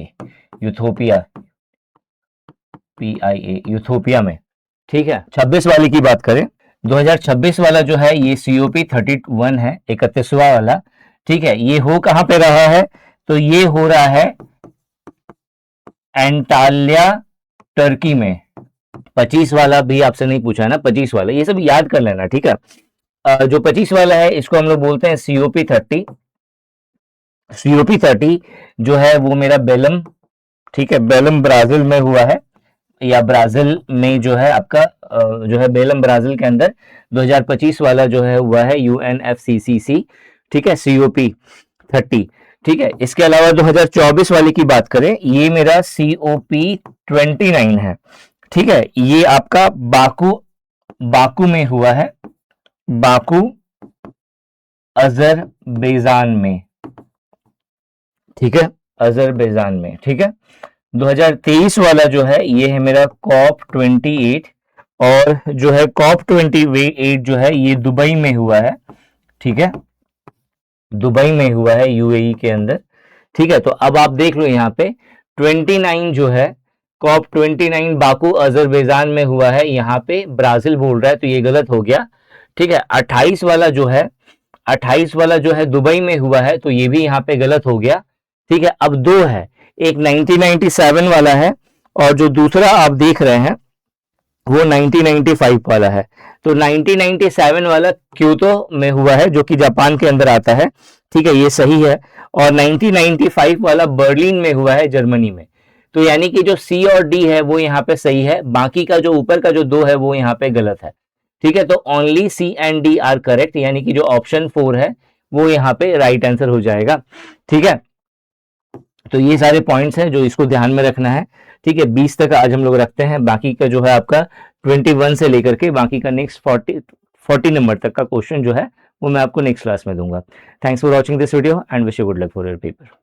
Ethiopia, PIA, Ethiopia में। ठीक है, 26 वाले की बात करें, 2026 वाला जो है ये COP 31 है, 31वां वाला। ठीक है, ये हो कहां पे रहा है? तो ये हो रहा है एंटाल्या, टर्की में। 25 वाला भी आपसे नहीं पूछा है ना, 25 वाला, ये सब याद कर लेना। ठीक है, जो 25 वाला है इसको हम लोग बोलते हैं COP 30। COP 30 जो है वो मेरा बेलम, ठीक है, बेलम ब्राजील में हुआ है, या ब्राजील में जो है आपका जो है बेलम ब्राजील के अंदर 2025 वाला जो है हुआ है UNFCCC। ठीक है, COP 30। ठीक है, इसके अलावा 2024 वाले की बात करें, ये मेरा COP 29 है। ठीक है, ये आपका बाकू में हुआ है, बाकू अजरबैजान में। ठीक है, अजरबैजान में। ठीक है, 2023 वाला जो है ये है मेरा COP 28, और जो है COP 28 जो है ये दुबई में हुआ है। ठीक है, दुबई में हुआ है, UAE के अंदर। ठीक है, तो अब आप देख लो यहाँ पे 29 जो है COP 29 बाकू अजरबैजान में हुआ है, यहाँ पे ब्राजील बोल रहा है, तो ये गलत हो गया। ठीक है, 28 वाला जो है, 28 वाला जो है दुबई में हुआ है, तो ये भी यहाँ पे गलत हो गया। ठीक है, अब 2 है, एक 1997 वाला है और जो दूसरा आप देख रहे हैं वो 1995 वाला है। तो 1997 वाला क्योतो में हुआ है, जो कि जापान के अंदर आता है। ठीक है, ये सही है। और 1995 वाला बर्लिन में हुआ है, जर्मनी में। तो यानी कि जो सी और डी है वो यहाँ पे सही है, बाकी का जो ऊपर का जो 2 है वो यहाँ पे गलत है। ठीक है, तो only C and D are correct, यानी कि जो ऑप्शन 4 है वो यहाँ पे राइट आंसर हो जाएगा। ठीक है, तो ये सारे पॉइंट्स हैं जो इसको ध्यान में रखना है। ठीक है, 20 तक आज हम लोग रखते हैं, बाकी का जो है आपका 21 से लेकर के बाकी का नेक्स्ट 40 नंबर तक का क्वेश्चन जो है वो मैं आपको नेक्स्ट क्लास में दूंगा। Thanks for watching this video and wish you good luck for your paper.